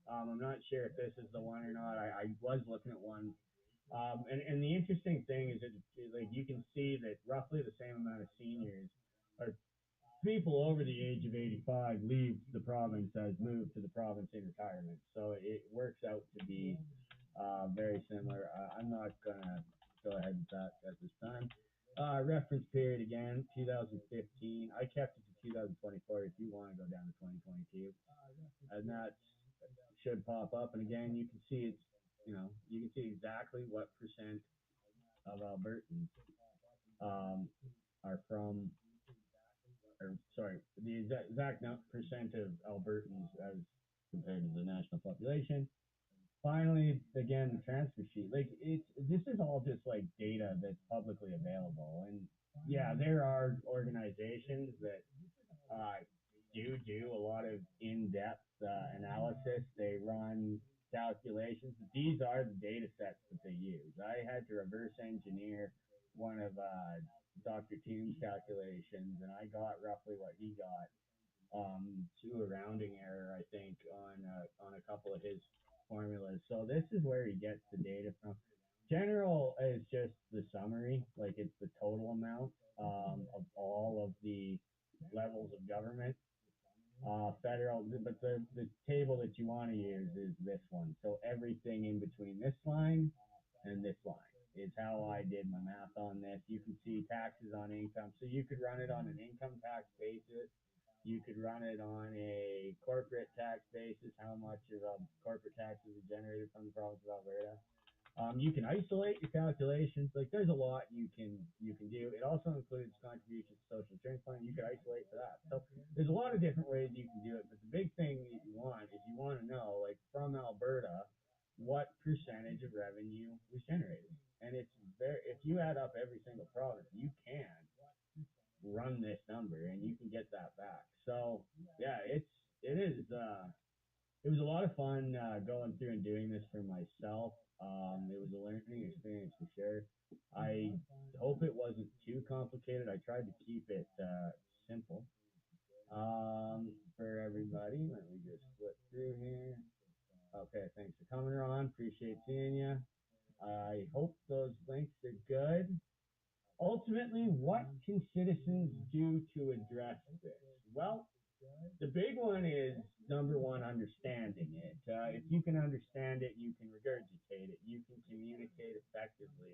I'm not sure if this is the one or not. I was looking at one. And the interesting thing is that like you can see that roughly the same amount of seniors or people over the age of 85 leave the province as move to the province in retirement. So it works out to be very similar. I'm not going to go ahead with that at this time. Reference period again, 2015. I kept it to 2024 if you want to go down to 2022. And that should pop up. And again, you can see it's, you can see exactly what percent of Albertans are from, or sorry, the exact percent of Albertans as compared to the national population. Finally, again, the transfer sheet. Like this is all just like data that's publicly available, and yeah, there are organizations that uh, do a lot of in-depth analysis. They run calculations. These are the data sets that they use. I had to reverse engineer one of Dr. Toombs' calculations, and I got roughly what he got to a rounding error, I think, on a couple of his formulas. So this is where he gets the data from. General is just the summary, like it's the total amount of all of the levels of government. Federal, but the table that you want to use is this one. So everything in between this line and this line is how I did my math on this. You can see taxes on income. So you could run it on an income tax basis. You could run it on a corporate tax basis, how much of corporate taxes are generated from the province of Alberta. You can isolate your calculations. Like there's a lot you can do. It also includes contributions to social insurance plan. You could isolate for that. So there's a lot of different ways you can do it. But the big thing that you want is you want to know, like from Alberta, what percentage of revenue was generated. And it's very, if you add up every single province, you can run this number and you can get that back. So yeah, it is it was a lot of fun going through and doing this for myself. It was a learning experience for sure. I hope it wasn't too complicated. I tried to keep it simple for everybody. Let me just flip through here. Okay, thanks for coming, Ron. Appreciate seeing you. I hope those links are good. Ultimately, what can citizens do to address this? Well, the big one is number one, understanding it. If you can understand it, you can regurgitate it. You can communicate effectively.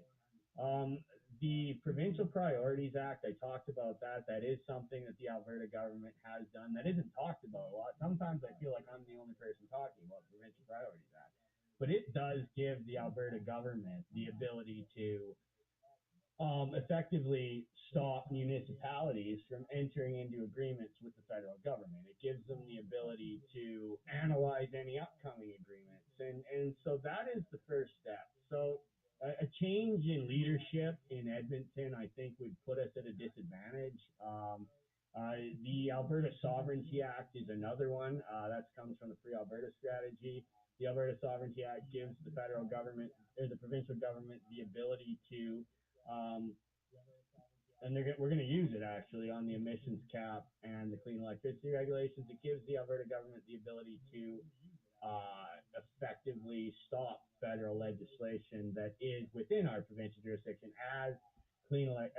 Um, the Provincial Priorities Act, I talked about that. That is something that the Alberta government has done that isn't talked about a lot. Sometimes I feel like I'm the only person talking about the Provincial Priorities Act. But it does give the Alberta government the ability to effectively stop municipalities from entering into agreements with the federal government. It gives them the ability to analyze any upcoming agreements. And so that is the first step. So a change in leadership in Edmonton, I think, would put us at a disadvantage. The Alberta Sovereignty Act is another one. That comes from the Free Alberta Strategy. The Alberta Sovereignty Act gives the federal government or the provincial government the ability to, and we're going to use it actually on the emissions cap and the clean electricity regulations. It gives the Alberta government the ability to effectively stop federal legislation that is within our provincial jurisdiction as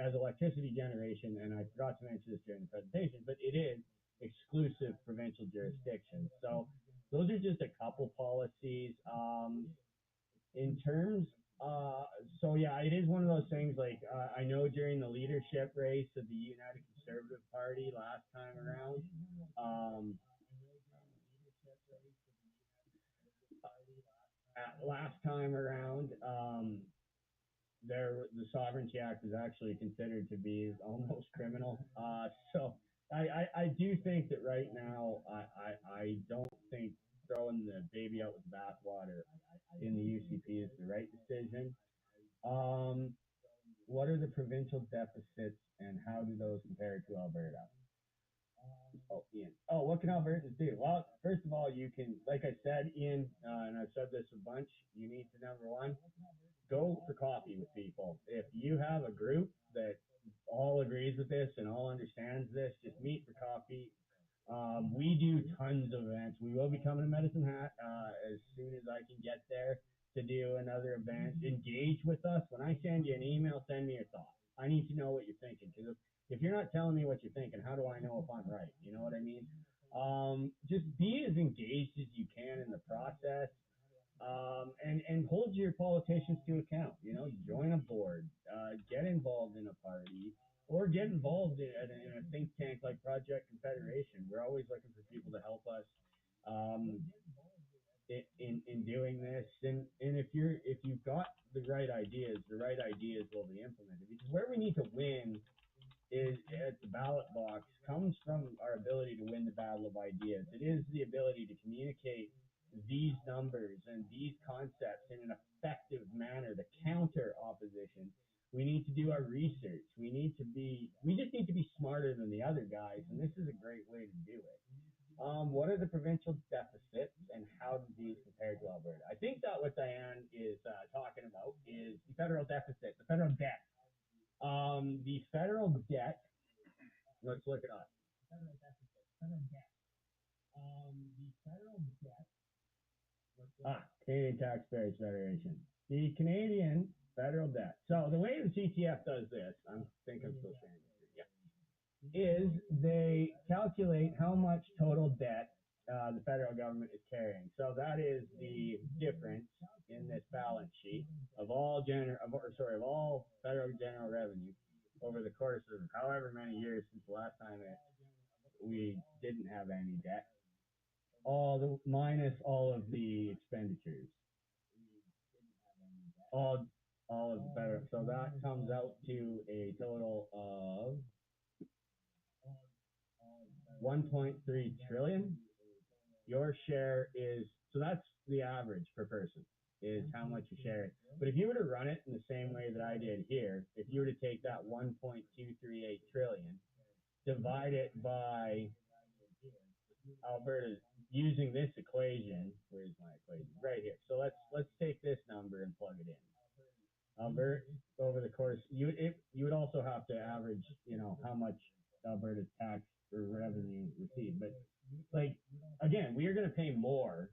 as electricity generation. And I forgot to mention this during the presentation, but it is exclusive provincial jurisdiction. So those are just a couple policies. In terms, so yeah, it is one of those things. Like I know during the leadership race of the United Conservative Party last time around, last time around, the Sovereignty Act is actually considered to be almost criminal. So I do think that right now I don't think throwing the baby out with the bathwater in the UCP is the right decision. Um, what are the provincial deficits and how do those compare to Alberta? Oh, Ian. Oh, what can Albertans do? Well, first of all, you can, like I said, Ian, and I've said this a bunch, you need to, number one, go for coffee with people. If you have a group that all agrees with this and all understands this, just meet for coffee. We do tons of events. We will be coming to Medicine Hat as soon as I can get there to do another event. Engage with us. When I send you an email, send me your thoughts. I need to know what you're thinking because if you're not telling me what you're thinking, how do I know if I'm right? You know what I mean? Just be as engaged as you can in the process. And hold your politicians to account. You know, join a board, get involved in a party, or get involved in a think tank like Project Confederation. We're always looking for people to help us in doing this. And if you've got the right ideas will be implemented. Because where we need to win is at the ballot box comes from our ability to win the battle of ideas. It is the ability to communicate these numbers and these concepts in an effective manner to counter opposition. We need to do our research. We just need to be smarter than the other guys, and this is a great way to do it. What are the provincial deficits and how do these compare to Alberta? I think that what Diane is talking about is the federal deficit, the federal debt. The federal debt, let's look it up. Federal deficit, federal debt. The federal debt. Canadian Taxpayers Federation. The Canadian federal debt. So the way the CTF does this, I think I'm still sharing this here, yeah, is they calculate how much total debt the federal government is carrying. So that is the difference in this balance sheet of all federal general revenue over the course of however many years since the last time we didn't have any debt. Minus all of the expenditures. All of the federal. So that comes out to a total of 1.3 trillion. Your share is, so that's the average per person, is how much you share. But if you were to run it in the same way that I did here, if you were to take that 1.238 trillion, divide it by Alberta using this equation. Where's my equation? Right here. So let's take this number and plug it in. Alberta, over the course, you would also have to average, how much Alberta's tax or revenue received. But like again, we are going to pay more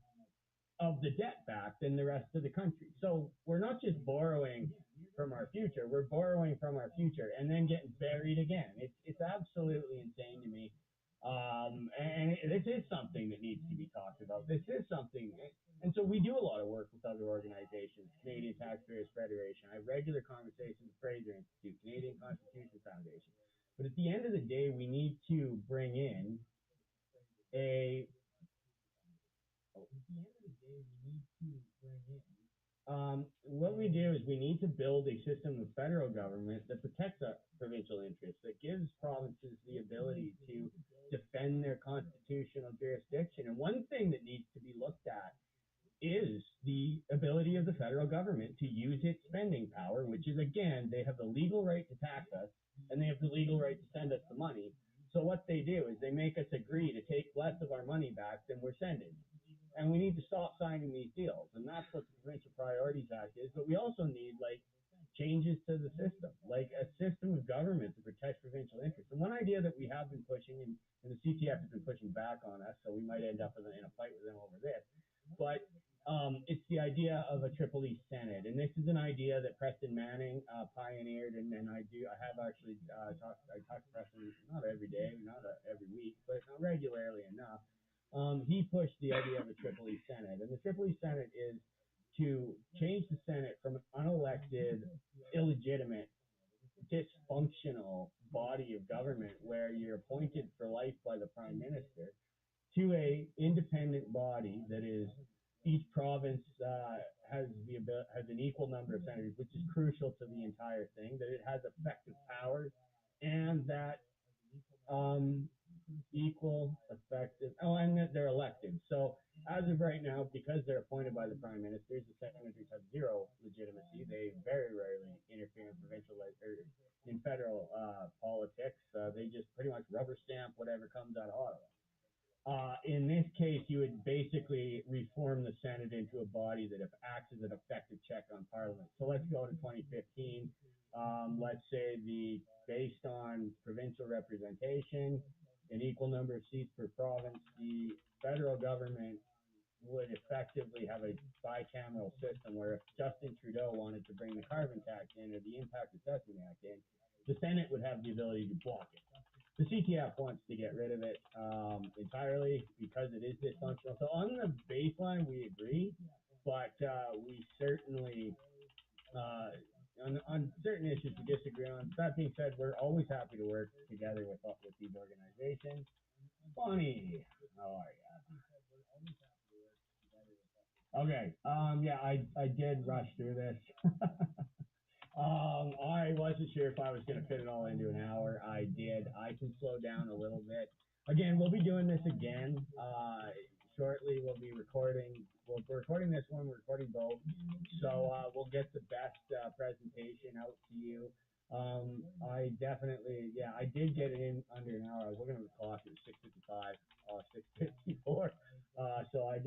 of the debt back than the rest of the country. So we're not just borrowing from our future; we're borrowing from our future and then getting buried again. It's absolutely insane to me. And this is something that needs to be talked about. This is something, and so we do a lot of work with other organizations, Canadian Taxpayers Federation. I have regular conversations with Fraser Institute, Canadian Constitution Foundation. But at the end of the day, we need to bring in what we do is we need to build a system of federal government that protects our provincial interests, that gives provinces the ability to defend their constitutional jurisdiction. And one thing that needs to be looked at is the ability of the federal government to use its spending power, which is, again, they have the legal right to tax us and they have the legal right to send us the money. So what they do is they make us agree to take less of our money back than we're sending. And we need to stop signing these deals. And that's what the Provincial Priorities Act is. But we also need like changes to the system, like a system of government to protect provincial interests. And one idea that we have been pushing, and the CTF has been pushing back on us, so we might end up in a fight with them over this. But it's the idea of a Triple E Senate, and this is an idea that Preston Manning pioneered, and I have actually I talk to Preston not every day, not every week, but regularly enough. He pushed the idea of a Triple E Senate, and the Triple E Senate is to change the Senate from an unelected, illegitimate, dysfunctional body of government where you're appointed for life by the Prime Minister to a independent body that is each province has an equal number of senators, which is crucial to the entire thing. That it has effective powers, and that um, equal, effective. Oh, and that they're elected. So as of right now, because they're appointed by the prime ministers, the senators have zero legitimacy. They very rarely interfere in provincial or in federal politics. They just pretty much rubber stamp whatever comes out of Ottawa. In this case, you would basically reform the Senate into a body that acts as an effective check on Parliament. So let's go to 2015. Let's say based on provincial representation, an equal number of seats per province, the federal government would effectively have a bicameral system where if Justin Trudeau wanted to bring the carbon tax in or the Impact Assessment Act in, the Senate would have the ability to block it. The CTF wants to get rid of it entirely because it is dysfunctional. So on the baseline, we agree, but we certainly, on certain issues, we disagree on. That being said, we're always happy to work together with these organizations. Bonnie, how are you? Okay. Yeah, I did rush through this. I wasn't sure if I was going to fit it all into an hour. I did. I can slow down a little bit. Again, we'll be doing this again shortly. We'll be recording. We're recording this one. We're recording both. So we'll get the best presentation out to you. I definitely, yeah, I did get it in under an hour. I was looking at the clock. It was 6:55, 6:54. So I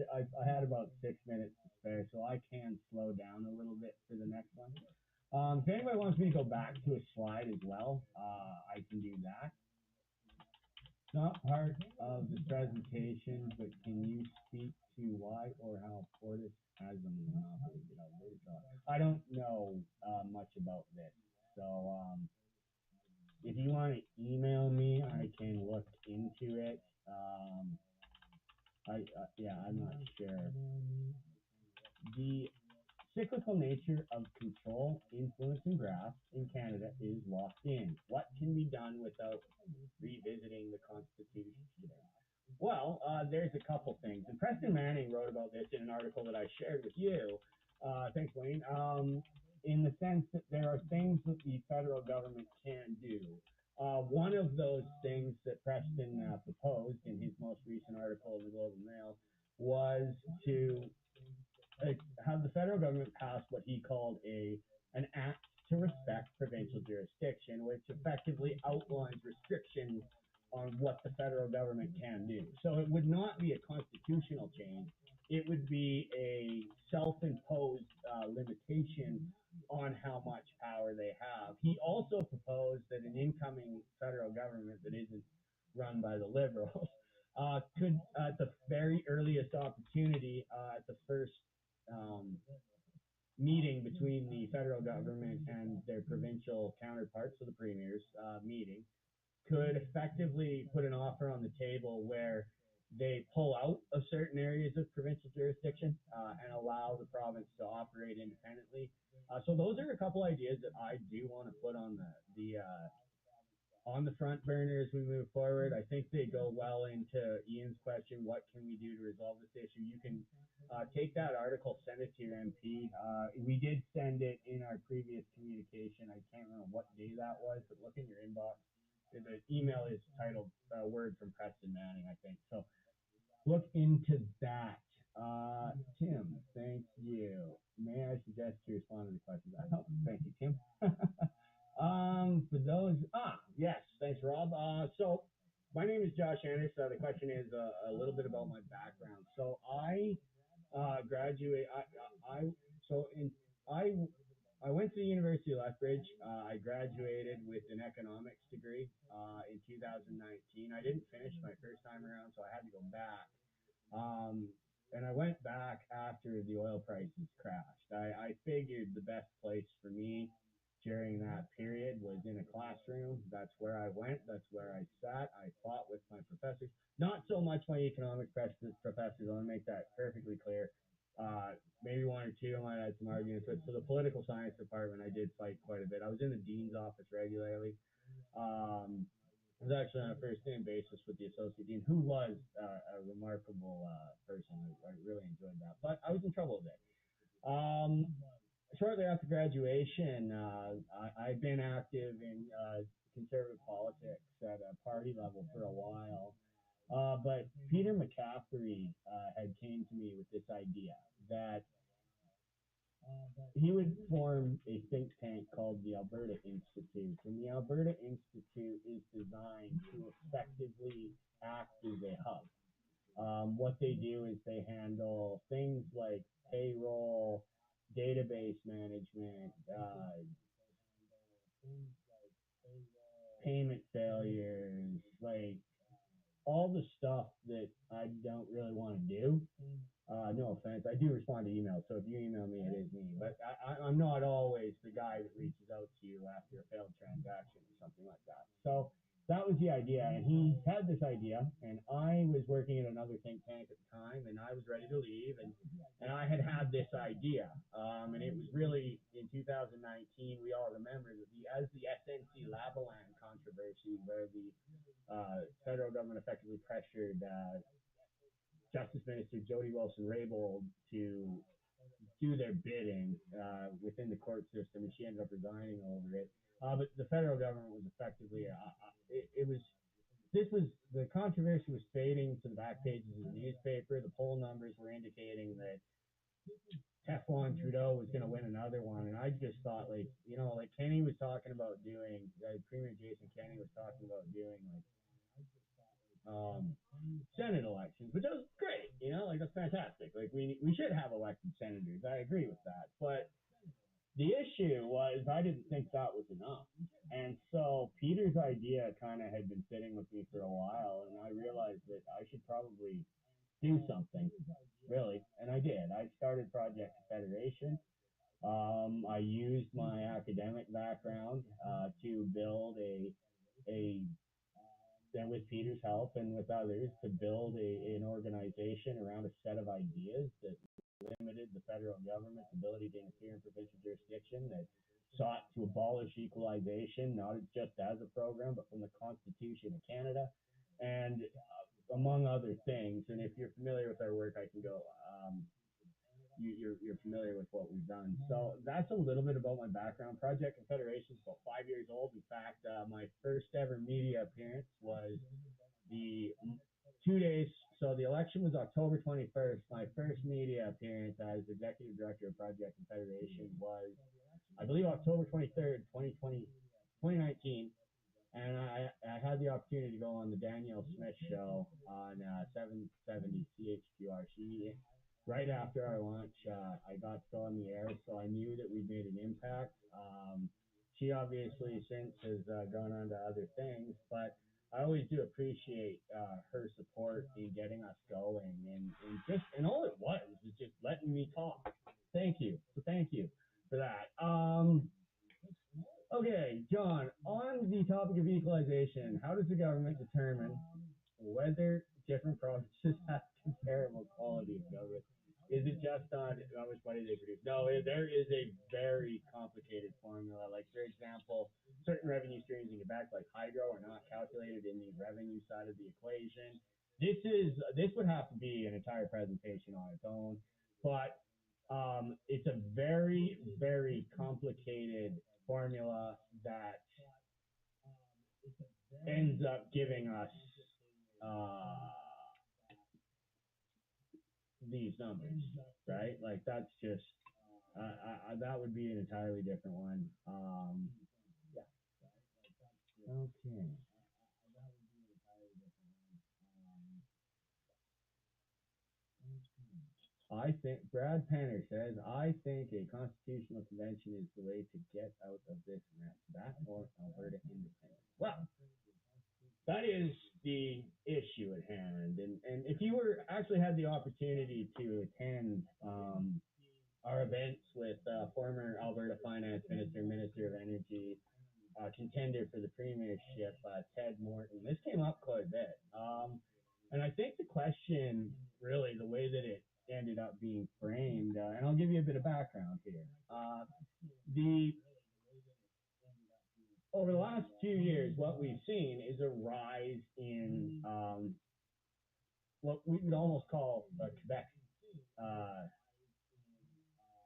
had about 6 minutes to spare. So I can slow down a little bit for the next one. If anybody wants me to go back to a slide as well, I can do that. It's not part of the presentation, but can you speak to why or how Fortis has a monopoly in Alberta? I don't know much about this, so if you want to email me, I can look into it. Yeah, I'm not sure. The cyclical nature of control, influence, and graft in Canada is locked in. What can be done without revisiting the Constitution today? Well, there's a couple things. And Preston Manning wrote about this in an article that I shared with you. Thanks, Wayne. In the sense that there are things that the federal government can do. One of those things that Preston proposed in his most recent article in the Globe and Mail was to have the federal government pass what he called an act to respect provincial jurisdiction, which effectively outlines restrictions on what the federal government can do. So it would not be a constitutional change. It would be a self-imposed limitation on how much power they have. He also proposed that an incoming federal government that isn't run by the Liberals could, at the very earliest opportunity, at the first um, meeting between the federal government and their provincial counterparts, so the premiers meeting, could effectively put an offer on the table where they pull out of certain areas of provincial jurisdiction and allow the province to operate independently. So those are a couple ideas that I do want to put on the front burner as we move forward. I think they go well into Ian's question, what can we do to resolve this issue? You can take that article, send it to your MP. We did send it in our previous communication. I can't remember what day that was, but look in your inbox. The email is titled Word from Preston Manning, I think. So look into that. Tim, thank you. May I suggest to respond to the questions? Thank you, Tim. For those, yes, thanks, Rob. So My name is Josh Anderson. The question is a little bit about my background. So I graduate. So in I I went to the University of Lethbridge. I graduated with an economics degree in 2019. I didn't finish my first time around, so I had to go back. Um, and I went back after the oil prices crashed. I figured the best place for me during that period was in a classroom. That's where I went. That's where I sat. I fought with my professors. Not so much my economic professors. I want to make that perfectly clear. Maybe one or two I might have some arguments with. So the political science department, I did fight quite a bit. I was in the dean's office regularly. Um, I was actually on a first name basis with the associate dean, who was a remarkable person. I really enjoyed that, but I was in trouble a bit. Um, Shortly after graduation, I've been active in conservative politics at a party level for a while. But Peter McCaffrey had came to me with this idea that he would form a think tank called the Alberta Institute. And the Alberta Institute is designed to effectively act as a hub. What they do is they handle things like payroll, database management, payment failures, like all the stuff that I don't really want to do. No offense, I do respond to emails, so if you email me, it is me. But I'm not always the guy that reaches out to you after a failed transaction or something like that. So that was the idea, and he had this idea, and I was working at another think tank at the time, and I was ready to leave, and I had this idea, and it was really in 2019. We all remember that the SNC Lavalin controversy, where the federal government effectively pressured Justice Minister Jody Wilson-Raybould to do their bidding within the court system, and she ended up resigning over it. But the federal government was effectively it was this was the controversy was fading to the back pages of the newspaper. The poll numbers were indicating that Teflon Trudeau was going to win another one, and I just thought, like, like Kenny was talking about doing, Premier Jason Kenney was talking about doing like um, Senate elections, which was great. Like that's fantastic. Like we should have elected senators. I agree with that. But the issue was I didn't think that was enough. And so Peter's idea kind of had been sitting with me for a while, and I realized that I should probably do something, really. And I did. I started Project Federation. I used my academic background to build a and with Peter's help and with others to build an organization around a set of ideas that limited the federal government's ability to interfere in provincial jurisdiction, that sought to abolish equalization, not just as a program, but from the Constitution of Canada, and among other things. And if you're familiar with our work, I can go. You're familiar with what we've done. So that's a little bit about my background. Project Confederation is about 5 years old. In fact, my first ever media appearance was the 2 days. So the election was October 21st. My first media appearance as executive director of Project Confederation was, I believe, October 23rd, 2019. And I had the opportunity to go on the Danielle Smith show on 770 CHQR. Right after our launch, I got to go on the air, so I knew that we'd made an impact. She obviously since has gone on to other things, but I always do appreciate her support in getting us going, and all it was just letting me talk. Thank you, so thank you for that. Okay, John, on the topic of equalization, how does the government determine whether different provinces have comparable quality of government? Is it just on how much money they produce? No, there is a very complicated formula. Like, for example, certain revenue streams in Quebec, like hydro, are not calculated in the revenue side of the equation. This would have to be an entire presentation on its own, but it's a very, very complicated formula that ends up giving us uh, these numbers, right? Like that's just that would be an entirely different one. Yeah. Okay. I think Brad Penner says, I think a constitutional convention is the way to get out of this mess. That or Alberta independence. Well, that is the issue at hand. And if you were actually had the opportunity to attend our events with former Alberta Finance Minister, Minister of Energy, contender for the premiership, Ted Morton, this came up quite a bit. And I think the question, really, the way that it ended up being framed, and I'll give you a bit of background here. The Over the last few years, what we've seen is a rise in what we would almost call Quebec. Uh,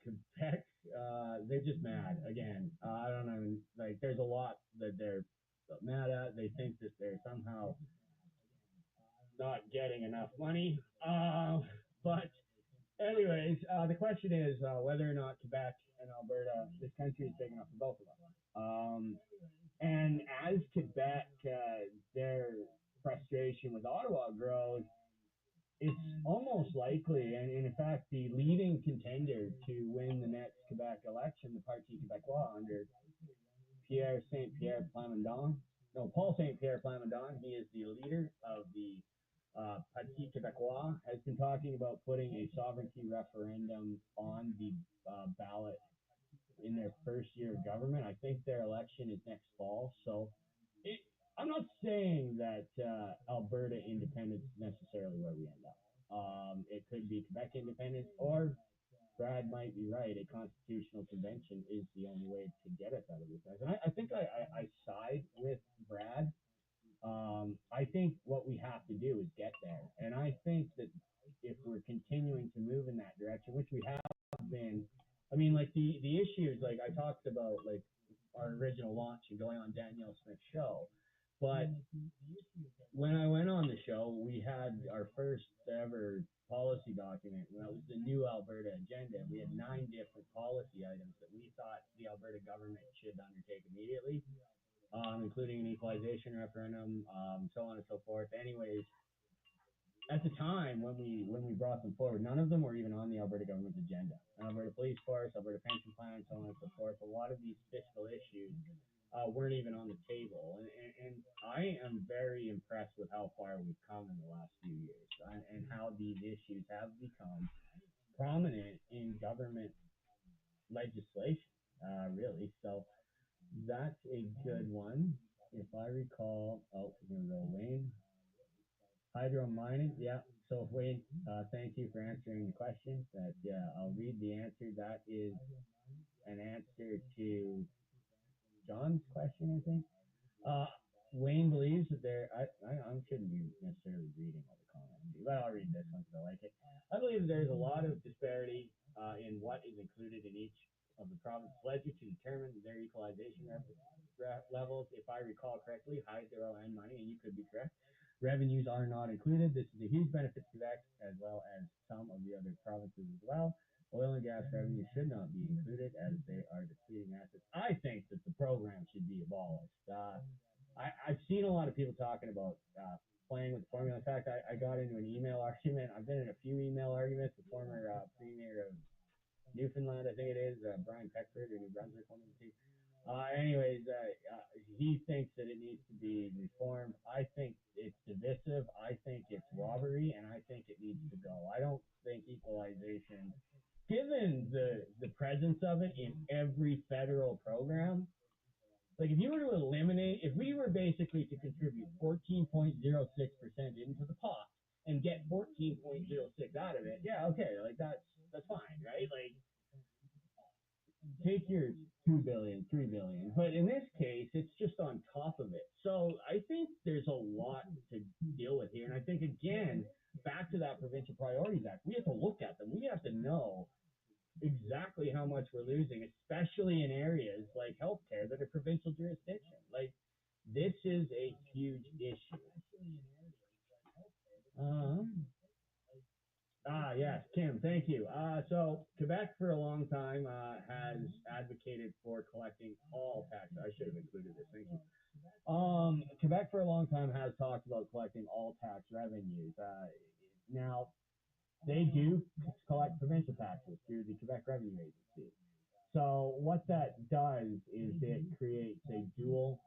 Quebec, they're just mad again. I don't know. Like, there's a lot that they're mad at. They think that they're somehow not getting enough money. But anyways, the question is whether or not Quebec and Alberta, this country is big enough for both of us. And as Quebec, their frustration with Ottawa grows, it's almost likely, and in fact, the leading contender to win the next Quebec election, the Parti Québécois under Pierre Saint Pierre Plamondon. No, Paul Saint Pierre Plamondon. He is the leader of the Parti Québécois. Has been talking about putting a sovereignty referendum on the ballot in their first year of government. I think their election is next fall. So I'm not saying that Alberta independence is necessarily where we end up. It could be Quebec independence, or Brad might be right. A constitutional convention is the only way to get us out of this mess. And I think I side with Brad. I think what we have to do is get there. And I think that if we're continuing to move in that direction, which we have been, I mean, like the issues, like I talked about, like our original launch and going on Danielle Smith's show. But when I went on the show, we had our first ever policy document. That was the new Alberta agenda. We had 9 different policy items that we thought the Alberta government should undertake immediately, including an equalization referendum, so on and so forth. Anyways, at the time when we brought them forward, none of them were even on the Alberta government's agenda. Alberta Police Force, Alberta Pension Plan, so on and so forth. A lot of these fiscal issues weren't even on the table. And I am very impressed with how far we've come in the last few years and how these issues have become prominent in government legislation, really. So that's a good one. If I recall, here we go, Wayne. Hydro mining, yeah. So Wayne, thank you for answering the question. That I'll read the answer. That is an answer to John's question, I think. Wayne believes that I shouldn't be necessarily reading all the comments, but I'll read this one because I like it. I believe that there's a lot of disparity in what is included in each of the province's budget to determine their equalization levels. If I recall correctly, hydro and money, and you could be correct, revenues are not included. This is a huge benefit to Quebec as well as some of the other provinces as well. Oil and gas revenue should not be included as they are depleting assets. I think that the program should be abolished. I've seen a lot of people talking about playing with the formula. In fact, I got into an email argument. I've been in a few email arguments with former Premier of Newfoundland, I think it is, Brian Peckford, or New Brunswick, one of the two. He thinks that it needs to be reformed. I think it's divisive. I think it's robbery, and I think it needs to go. I don't think equalization, given the presence of it in every federal program, like if you were to eliminate, if we were basically to contribute 14.06% into the pot and get 14.06 out of it, yeah, okay, like that's fine, right? Like take your 2 billion, 3 billion, but in this case, it's just on top of it. So I think there's a lot to deal with here, and I think again, back to that Provincial Priorities Act, we have to look at them. We have to know exactly how much we're losing, especially in areas like healthcare that are provincial jurisdiction. Like this is a huge issue. Yes, Kim, thank you. So Quebec for a long time has advocated for collecting all taxes. I should have included this. Thank you. Quebec for a long time has talked about collecting all tax revenues. Now, they do collect provincial taxes through the Quebec Revenue Agency. So what that does is it creates a dual,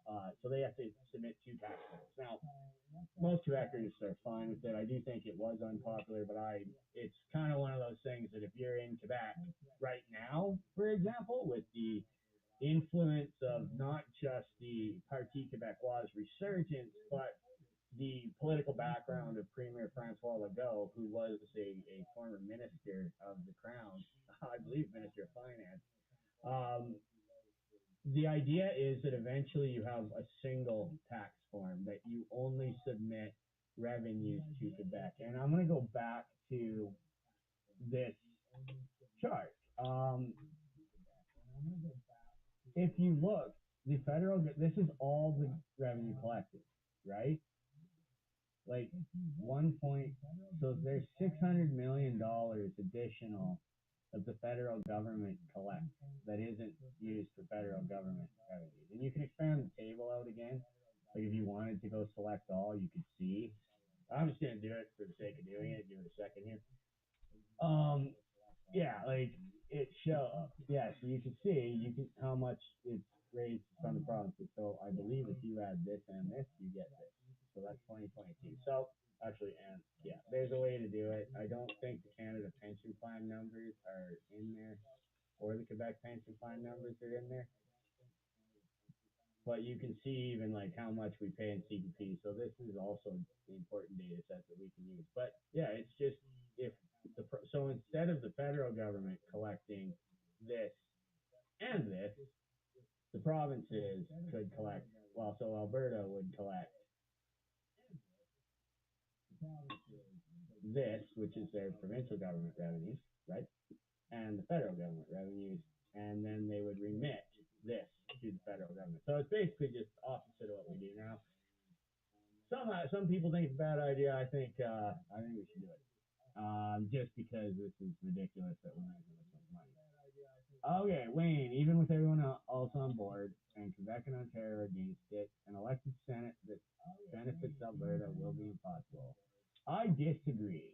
so they have to submit two tax forms. Now, most Quebecers are fine with it. I do think it was unpopular, but it's kind of one of those things that if you're in Quebec right now, for example, with the influence of not just the Parti Québécois resurgence, but the political background of Premier Francois Legault, who was a former minister of the Crown, I believe Minister of Finance. The idea is that eventually you have a single tax form that you only submit revenues to Quebec. And I'm going to go back to this chart. If you look, this is all the revenue collected, right? Like so there's $600 million additional that the federal government collects that isn't used for federal government revenues. And you can expand the table out again. Like if you wanted to go select all, you could see. I'm just gonna do it for the sake of doing it. Give it a second here. Yeah, like it shows. Yeah, so you can see how much it's raised from the provinces. So I believe if you add this and this, you get this. So that's 2022. So actually, and yeah, there's a way to do it. I don't think the Canada pension plan numbers are in there, or the Quebec pension plan numbers are in there. But you can see even like how much we pay in CPP. So this is also the important data set that we can use. But yeah, it's just if so instead of the federal government collecting this and this, the provinces could collect. Well, so Alberta would collect this, which is their provincial government revenues, right? And the federal government revenues, and then they would remit this to the federal government. So it's basically just opposite of what we do now. Some people think it's a bad idea. I think we should do it. Just because this is ridiculous that we're making this much money. Okay, Wayne, even with everyone else on board, and Quebec and Ontario are against it, an elected Senate that benefits Alberta will be impossible. I disagree.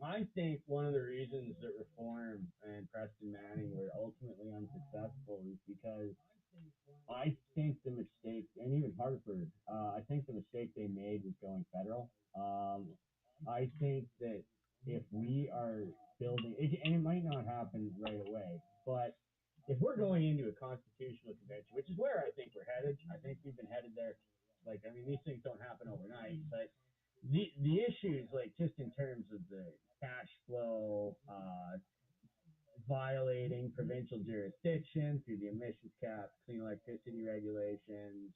I think one of the reasons that Reform and Preston Manning were ultimately unsuccessful is because I think the mistake, and even Hartford, I think the mistake they made was going federal. I think that if we are building, and it might not happen right away, but if we're going into a constitutional convention, which is where I think we're headed, I think we've been headed there. Like, I mean, these things don't happen overnight, but the issues, like just in terms of the cash flow, violating provincial jurisdiction through the emissions cap, clean electricity regulations,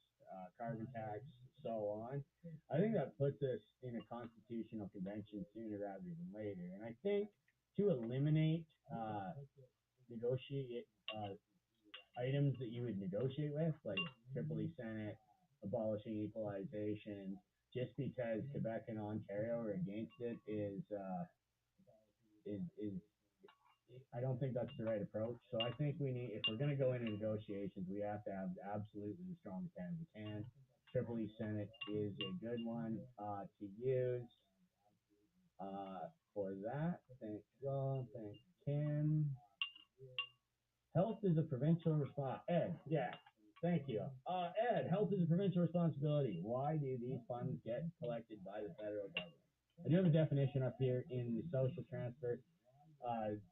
carbon tax, so on. I think that puts us in a constitutional convention sooner rather than later. And I think to eliminate negotiate items that you would negotiate with, like Tripoli Senate, abolishing equalization, just because Quebec and Ontario are against it is I don't think that's the right approach. So I think if we're going to go into negotiations, we have to have absolutely the strongest hand we can. Tripoli Senate is a good one to use for that. Thanks, Joel. Thanks, Kim. Health is a provincial response. Ed, yeah. Thank you. Ed, health is a provincial responsibility. Why do these funds get collected by the federal government? I do have a definition up here in the social transfer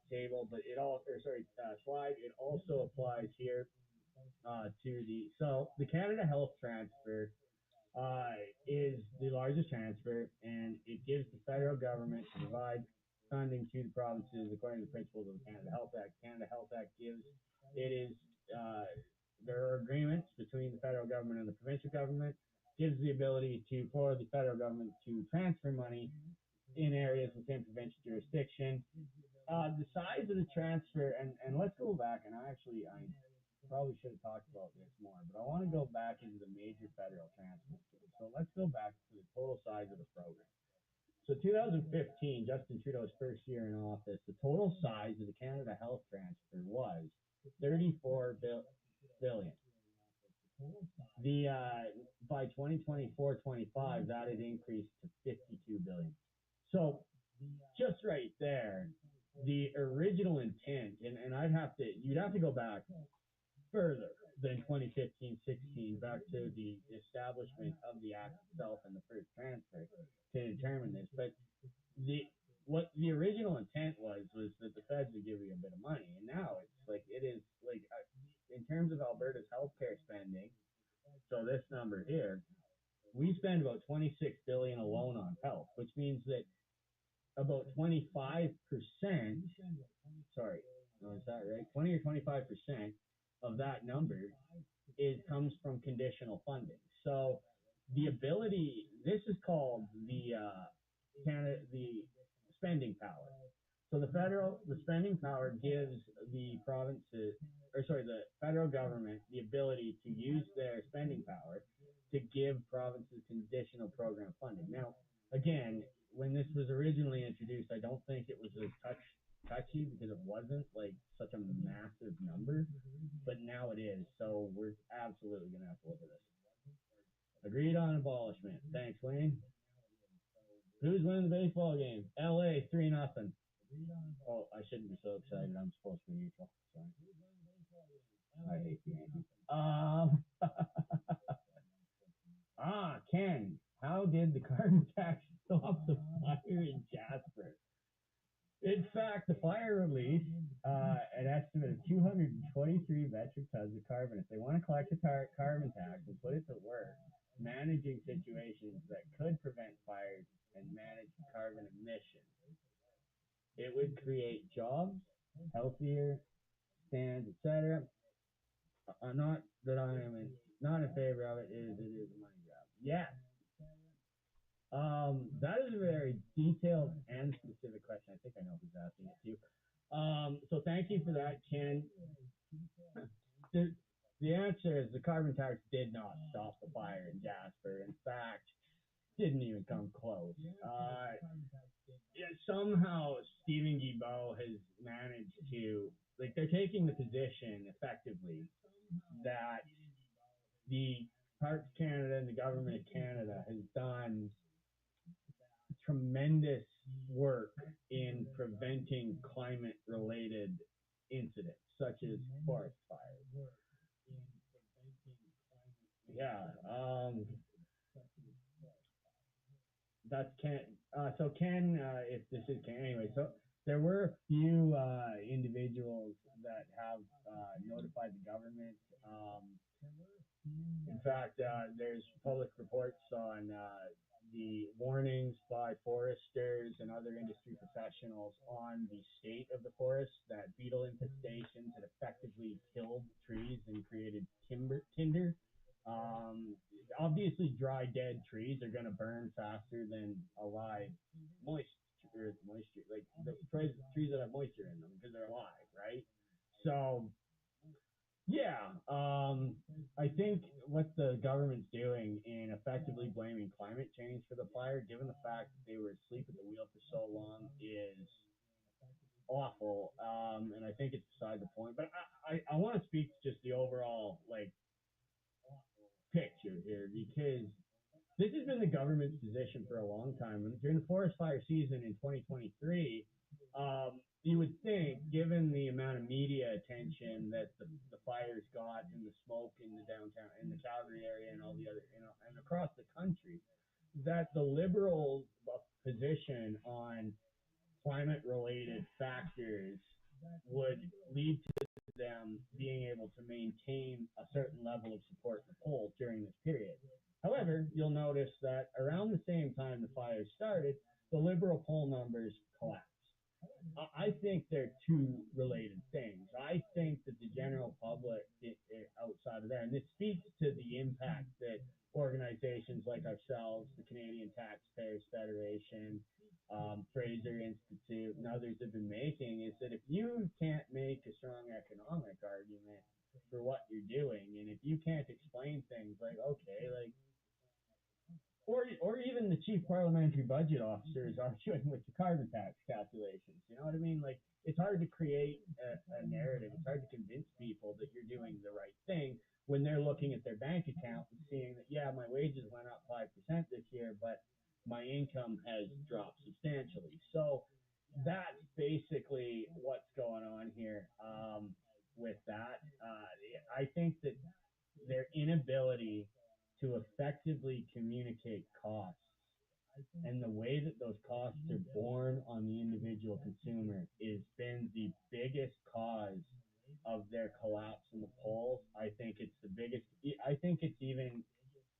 table, but slide. It also applies here so the Canada Health Transfer is the largest transfer, and it gives the federal government to provide funding to the provinces according to the principles of the Canada Health Act. Canada Health Act there are agreements between the federal government and the provincial government, gives the ability for the federal government to transfer money in areas within provincial jurisdiction. The size of the transfer, and let's go back, and I probably should have talked about this more, but I want to go back into the major federal transfers. So let's go back to the total size of the program. So 2015, Justin Trudeau's first year in office, the total size of the Canada Health Transfer was $34 billion. By 2024-25, that had increased to $52 billion. So just right there, the original intent, and you'd have to go back further than 2015-16, back to the establishment of the act itself and the first transfer to determine this. But the what the original intent was that the feds would give you a bit of money, and now it's like it is like in terms of Alberta's healthcare spending. So this number here, we spend about 26 billion alone on health, which means that about 25%. Sorry, no, is that right? 20 or 25% of that number comes from conditional funding. So the ability, this is called the spending power. So the spending power gives the provinces, or sorry, the federal government the ability to use their spending power to give provinces conditional program funding. Now, again, when this was originally introduced, I don't think it was as touchy because it wasn't like such a massive number, but now it is. So we're absolutely going to have to look at this. Agreed on abolishment. Thanks, Wayne. Who's winning the baseball game? LA 3-0. Oh, I shouldn't be so excited. I'm supposed to be neutral. Sorry. I hate the Yankees. Ken, how did the carbon tax stop the fire in Jasper? In fact, the fire released an estimate of 223 metric tons of carbon. If they want to collect a carbon tax and put it to work, managing situations that could prevent fires and manage carbon emissions, it would create jobs, healthier stands, etc. Not that I am not in favor of it. It is a money grab. Yes. That is a very detailed and specific question. I think I know who's asking it too. So thank you for that, Ken. The answer is the carbon tax did not stop the fire in Jasper. In fact, didn't even come close. Somehow Stephen Guilbeault has managed to, like, they're taking the position effectively that the Parks Canada and the Government of Canada has done tremendous work in preventing climate-related incidents, such as forest fires. Yeah, that's Ken. So Ken, if this is Ken, anyway, so there were a few individuals that have notified the government. In fact, there's public reports on the warnings by foresters and other industry professionals on the state of the forest, that beetle infestations had effectively killed trees and created tinder. Obviously, dry, dead trees are going to burn faster than alive moisture, like the trees that have moisture in them because they're alive, right? So, yeah, I think what the government's doing in effectively blaming climate change for the fire, given the fact that they were asleep at the wheel for so long, is awful. And I think it's beside the point. But I want to speak to just the overall, like, picture here, because this has been the government's position for a long time. And during the forest fire season in 2023, you would think, given the amount of media attention that the fires got and the smoke in the downtown, in the Calgary area and all the other, and across the country, that the Liberals' position on climate-related factors would lead to them being able to maintain a certain level of support in the polls during this period. However, you'll notice that around the same time the fires started, the Liberal poll numbers collapsed. I think they're two related things. I think that the general public outside of there, and this speaks to the impact that organizations like ourselves, the Canadian Taxpayers Federation, Fraser Institute, and others have been making, is that if you can't make a strong economic argument for what you're doing, and if you can't explain things like, okay, like, or even the chief parliamentary budget officer is arguing with the carbon tax calculations. You know what I mean? Like, it's hard to create a narrative. It's hard to convince people that you're doing the right thing when they're looking at their bank account and seeing that, yeah, my wages went up 5% this year, but my income has dropped substantially. So that's basically what's going on here with that. I think that their inability to effectively communicate costs and the way that those costs are borne on the individual consumer has been the biggest cause of their collapse in the polls. I think it's the biggest. I think it's even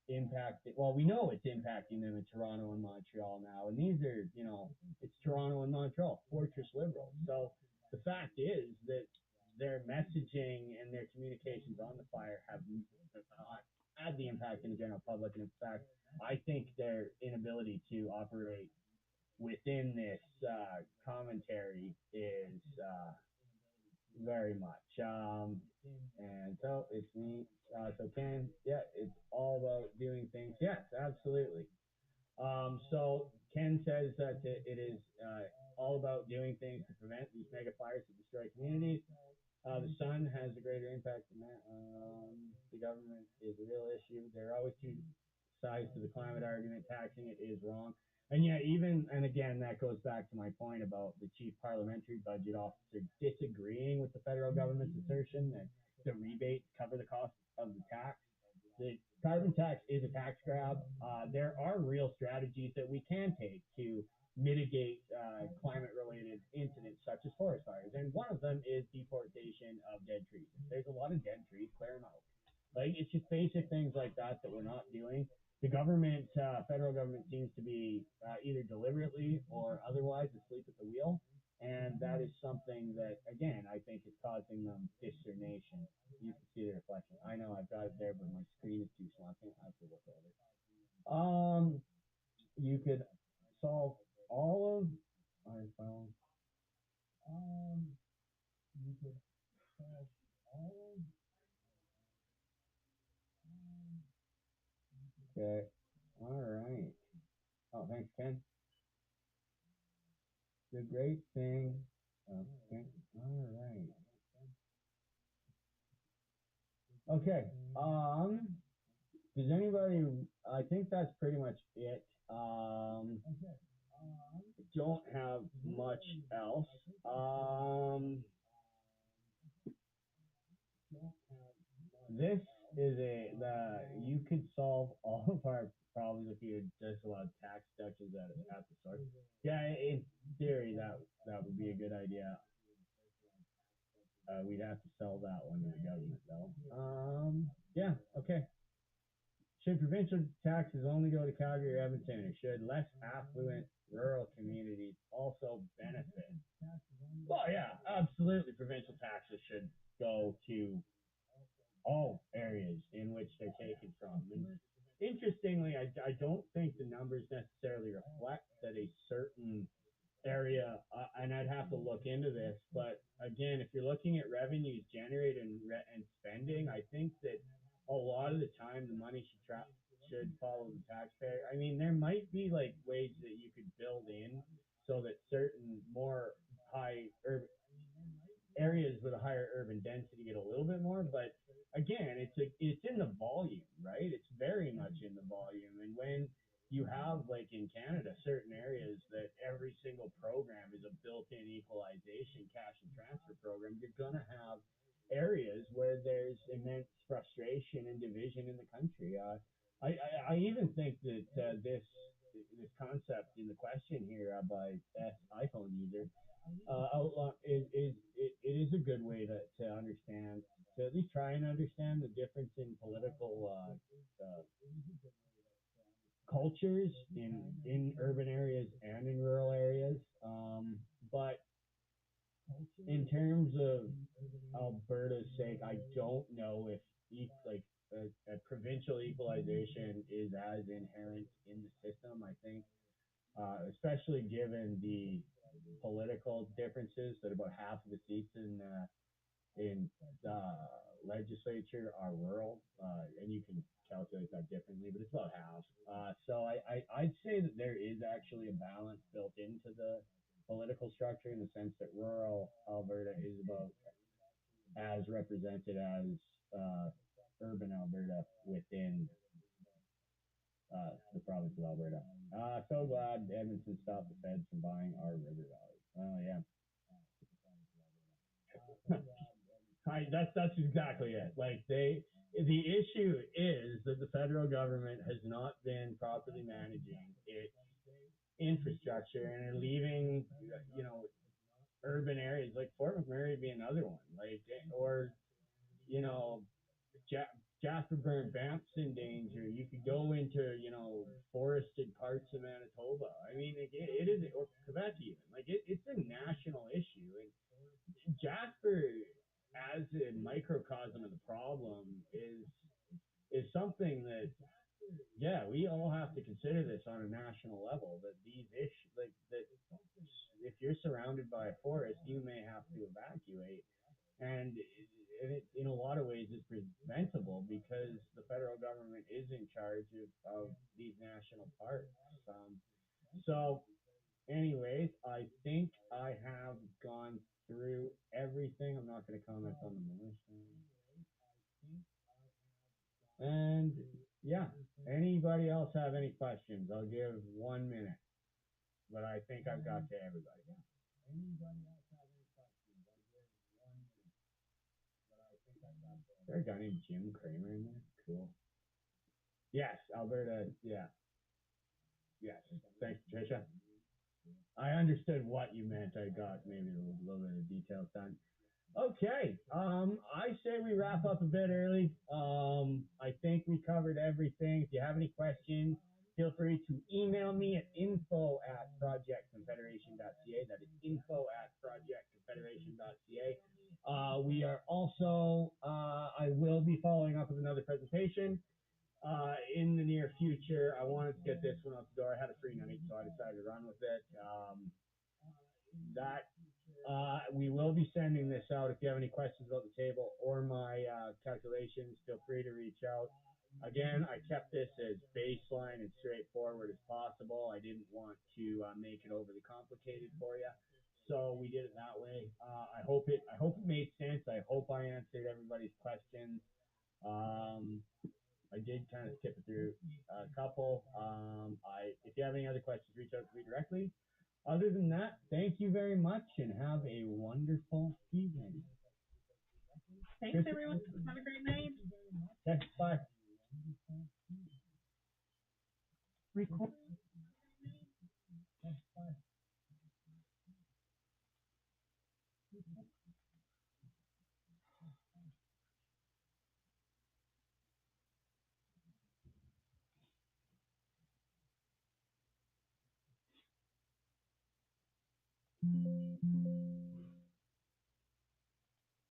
impacted. Well, we know it's impacting them in Toronto and Montreal now, and these are, it's Toronto and Montreal, fortress liberals. So the fact is that their messaging and their communications on the fire have not had the impact in the general public. And in fact, I think their inability to operate within this commentary is very much. And so it's me. So Ken, yeah, it's all about doing things. Yes, absolutely. So Ken says that it is all about doing things to prevent these mega fires that destroy communities. The sun has a greater impact than that. The government is a real issue. There are always two sides to the climate argument. Taxing it is wrong. And yeah, and again, that goes back to my point about the chief parliamentary budget officer disagreeing with the federal government's assertion that the rebates cover the cost of the tax. The carbon tax is a tax grab. There are real strategies that we can take to mitigate climate-related incidents such as forest fires, and one of them is deforestation of dead trees. If there's a lot of dead trees, clear them out. Like, it's just basic things like that that we're not doing. The government, federal government, seems to be either deliberately or otherwise asleep at the wheel, and that is something that, again, I think is causing them discernation. You can see the reflection. I know I've got it there, but my screen is too small. I have to look over it. You could solve all of I found you could solve all of okay. All right. Oh, thanks, Ken. The great thing. Okay. All right. Okay. Does anybody? I think that's pretty much it. Don't have much else. This is you could solve all of our problems if you just allowed tax deductions at the source. Yeah, in theory that would be a good idea. We'd have to sell that one to the government though. Yeah, okay. Should provincial taxes only go to Calgary or Edmonton, or should less affluent rural communities also benefit? Well, yeah, absolutely. Provincial taxes should go to all areas in which they're taken from. And interestingly, I don't think the numbers necessarily reflect that a certain area, and I'd have to look into this, but again, if you're looking at revenues generated and spending, I think that a lot of the time the money should follow the taxpayer. I mean, there might be like ways that you could build in so that certain more high urban areas with a higher urban density get a little bit more, but again, it's in the volume, right? It's very much in the volume, and when you have, like in Canada, certain areas that every single program is a built-in equalization cash and transfer program, you're gonna have areas where there's immense frustration and division in the country. I even think that this concept in the question here by S iPhone user outlaw it is a good way to understand, to at least try and understand the difference in political cultures in urban areas and in rural areas. But in terms of Alberta's sake, I don't know if like a provincial equalization is as inherent in the system. I think, especially given the political differences, that about half of the seats in the legislature are rural, and you can calculate that differently, but it's about half. So I'd say that there is actually a balance built into the political structure in the sense that rural Alberta is about as represented as urban Alberta within the province of Alberta. So glad Edmonton stopped the feds from buying our river valley. Oh yeah. That's exactly it. Like the issue is that the federal government has not been properly managing its infrastructure and are leaving, urban areas like Fort McMurray be another one, like or you know Jasper Burn, Banff's in danger. You could go into, forested parts of Manitoba. I mean, it is, or Quebec even. Like, it's a national issue. And Jasper, as a microcosm of the problem, is something that, yeah, we all have to consider this on a national level. That these issues, like that, if you're surrounded by a forest, you may have to evacuate, and in a lot of ways is preventable because the federal government is in charge of these national parks. So, anyways, I think I have gone through everything. I'm not going to comment on the militia. And yeah, anybody else have any questions? I'll give 1 minute, but I think I've got to everybody. Is there a guy named Jim Kramer in there? Cool. Yes, Alberta. Yeah. Yes. Thanks, Patricia. I understood what you meant. I got maybe a little bit of details done. Okay. I say we wrap up a bit early. I think we covered everything. If you have any questions, feel free to email me at info@projectconfederation.ca. That is info@projectconfederation.ca. We are also, I will be following up with another presentation in the near future. I wanted to get this one out the door. I had a free night, so I decided to run with it. That we will be sending this out. If you have any questions about the table or my calculations, feel free to reach out. Again, I kept this as baseline and straightforward as possible. I didn't want to make it overly complicated for you, so we did it that way. I hope it made sense. I hope I answered everybody's questions. Um, I did kind of skip it through a couple. If you have any other questions, reach out to me directly. Other than that, thank you very much and have a wonderful evening. Thanks, everyone. Have a great night. Okay, bye. Record.